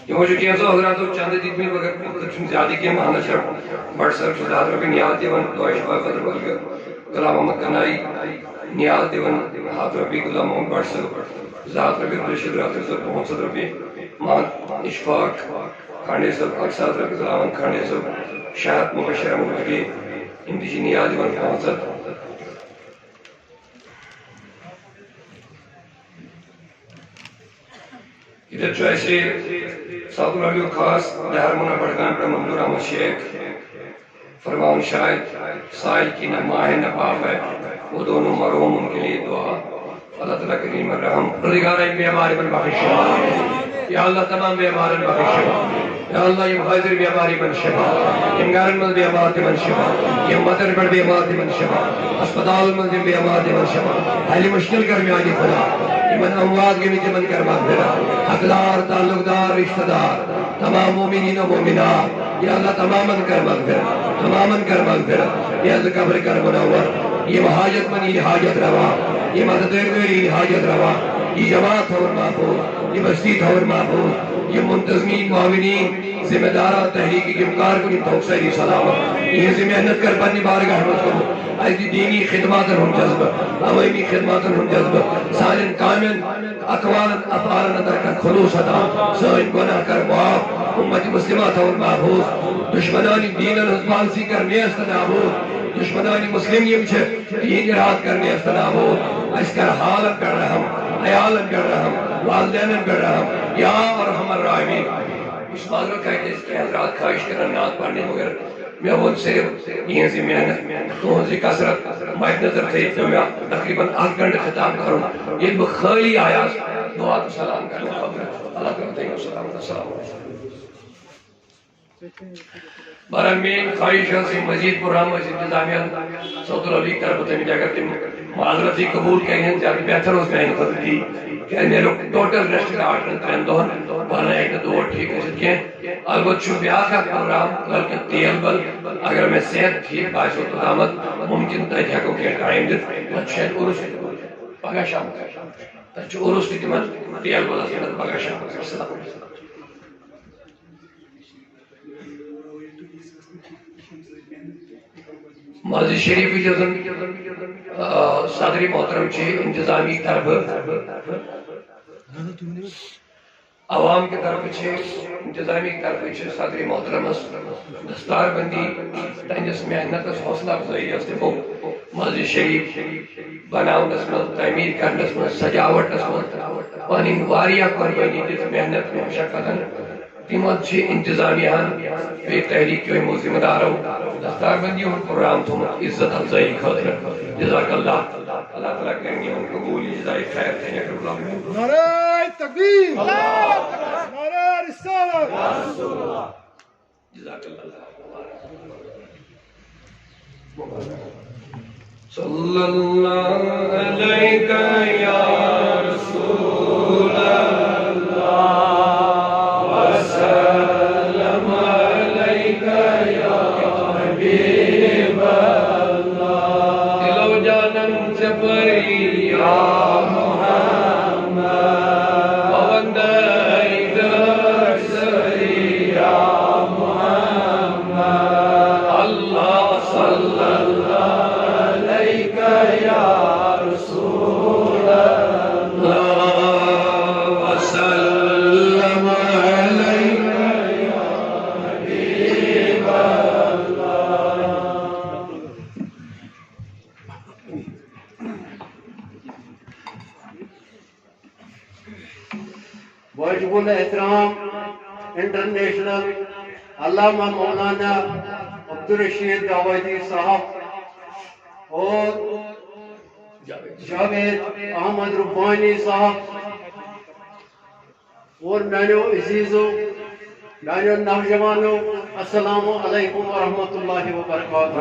یہ جو کینسو حضرات چند دیتمی وگر زیادہ کی مانا شر بڑھ سر فضاد ربی نیاز دیون دعا شفا قدر بلگر غلام محمد کنائی نیاز دیون حضرت ربی غلام محمد بڑھ سر ذات ربی رشید رات سر محمد ربی مان اشفاق کھانے سر اقصاد ربی غلام کھانے سر شاہد مبشرہ مبکی اندیشی نیاز دیون محمد ادھر جو ایسے سعود العلیو خاص لہر منہ بڑھگان پر منظور احمد شیخ فرمان شاید سائل کی نہ ماہ نہ باپ ہے وہ دونوں مرحوم ان کے لیے دعا اللہ تعالیٰ کریم الرحم پروردگار ان بیماری بن بخش شفا یا اللہ تمام بیمارن بخش شفا یا اللہ یہ مہاجر بیماری بن شفا امگارن مل بیمار بن شفا یہ مدر بڑھ بیمار بن شفا اسپتال مل بیمار بن شفا حالی مشکل کر میں آگے خدا من اموات کے نیچے من کر مغفرت حقدار تعلقدار رشتہ دار تمام مومنین و مومنات یا اللہ تماماً کر مغفرت تماماً کر مغفرت یا اللہ قبر کر منور یہ حاجت منی حاجت روا یہ مدد میری حاجت روا یہ جماعت اور محفوظ یہ بستی اور محفوظ یہ منتظمین معاونین ذمہ دارہ تحریک کے مکار کو توسعی سلامت یہ سے محنت کر بنی بارگاہ رحمت کرو ایسی دینی خدمات ہم جذب عوامی خدمات ہم جذب سالن کامل اقوال افعال ندر کر خلوص عطا سائن گناہ کر معاف امت مسلمات اور محفوظ دشمنانی دین الحزبان سی کر نیست نابود دشمنانی مسلم یہ مجھے دین اراد کر نیست نابود اس کر حالم کر رحم عیالم کر رحم والدینم کر رحم یا ارحم الراحمین اس معذرت کا کہ اس کے حضرات خواہش کرنا نعت پڑھنے وغیرہ میں وہ صرف یہ سے محنت تو سے کثرت مائد نظر تھے تو میں تقریباً 8 گھنٹے خطاب کروں یہ بخالی آیات دعا تو سلام کرنے خبر اللہ کرتے ہیں السلام علیکم برحال میں خواہشوں سے مزید پرام و انتظامیہ سعود العلی طرف تمہیں جا کرتے ہیں معذرتی قبول کہیں ہیں زیادہ بہتر اس میں خود دی کہ میں لوگ ٹوٹل ریسٹ کا 8 گھنٹے دور بارنا ایک دو ٹھیک ہے سکیں البت شو بیاہ کا پروگرام بلکہ تیل بل اگر میں صحت ٹھیک باعث و قدامت ممکن تجھا کو کہ ٹائم دے شاید عرص پگہ شام کا تجھا عرص کی تیمت تیل بل اسمت پگہ شام کا السلام علیکم ماضی شریفی جزن صدری محترم چھے انتظامی طرف عوام کے طرف چھے انتظامی طرف چھے صدری محترم دستار بندی تنجس محنت اس حوصلہ افزائی استفو ماضی شریف بناؤ نسمت تعمیر کر نسمت سجاوٹ نسمت پانی واریہ قربانی دیت محنت میں مشاکتاً تیمت چھے انتظامیان بے تحریک جو ذمہ دار ہو دستار بندی اور پروگرام تم عزت افزائی خاطر جزاک اللہ اللہ تعالیٰ کریں گے ان کو قبول جزائی خیر تھے نعرہ تکبیر نعرہ رسالت جزاک اللہ صلی اللہ علیہ یا رسول اللہ وسلم علیہ یا حبیب اللہ دلو جانم سے پری یا محمد وندائی در سری یا محمد اللہ صلی اللہ علیہ یا رسول اللہ وسلم علیہ یا حبیب اللہ واجب الاحترام انٹرنیشنل علامہ مولانا عبدالرشید دعوتی صاحب اور جاوید احمد ربانی صاحب اور میانو عزیزو میانو نوجوانو السلام علیکم ورحمۃ اللہ وبرکاتہ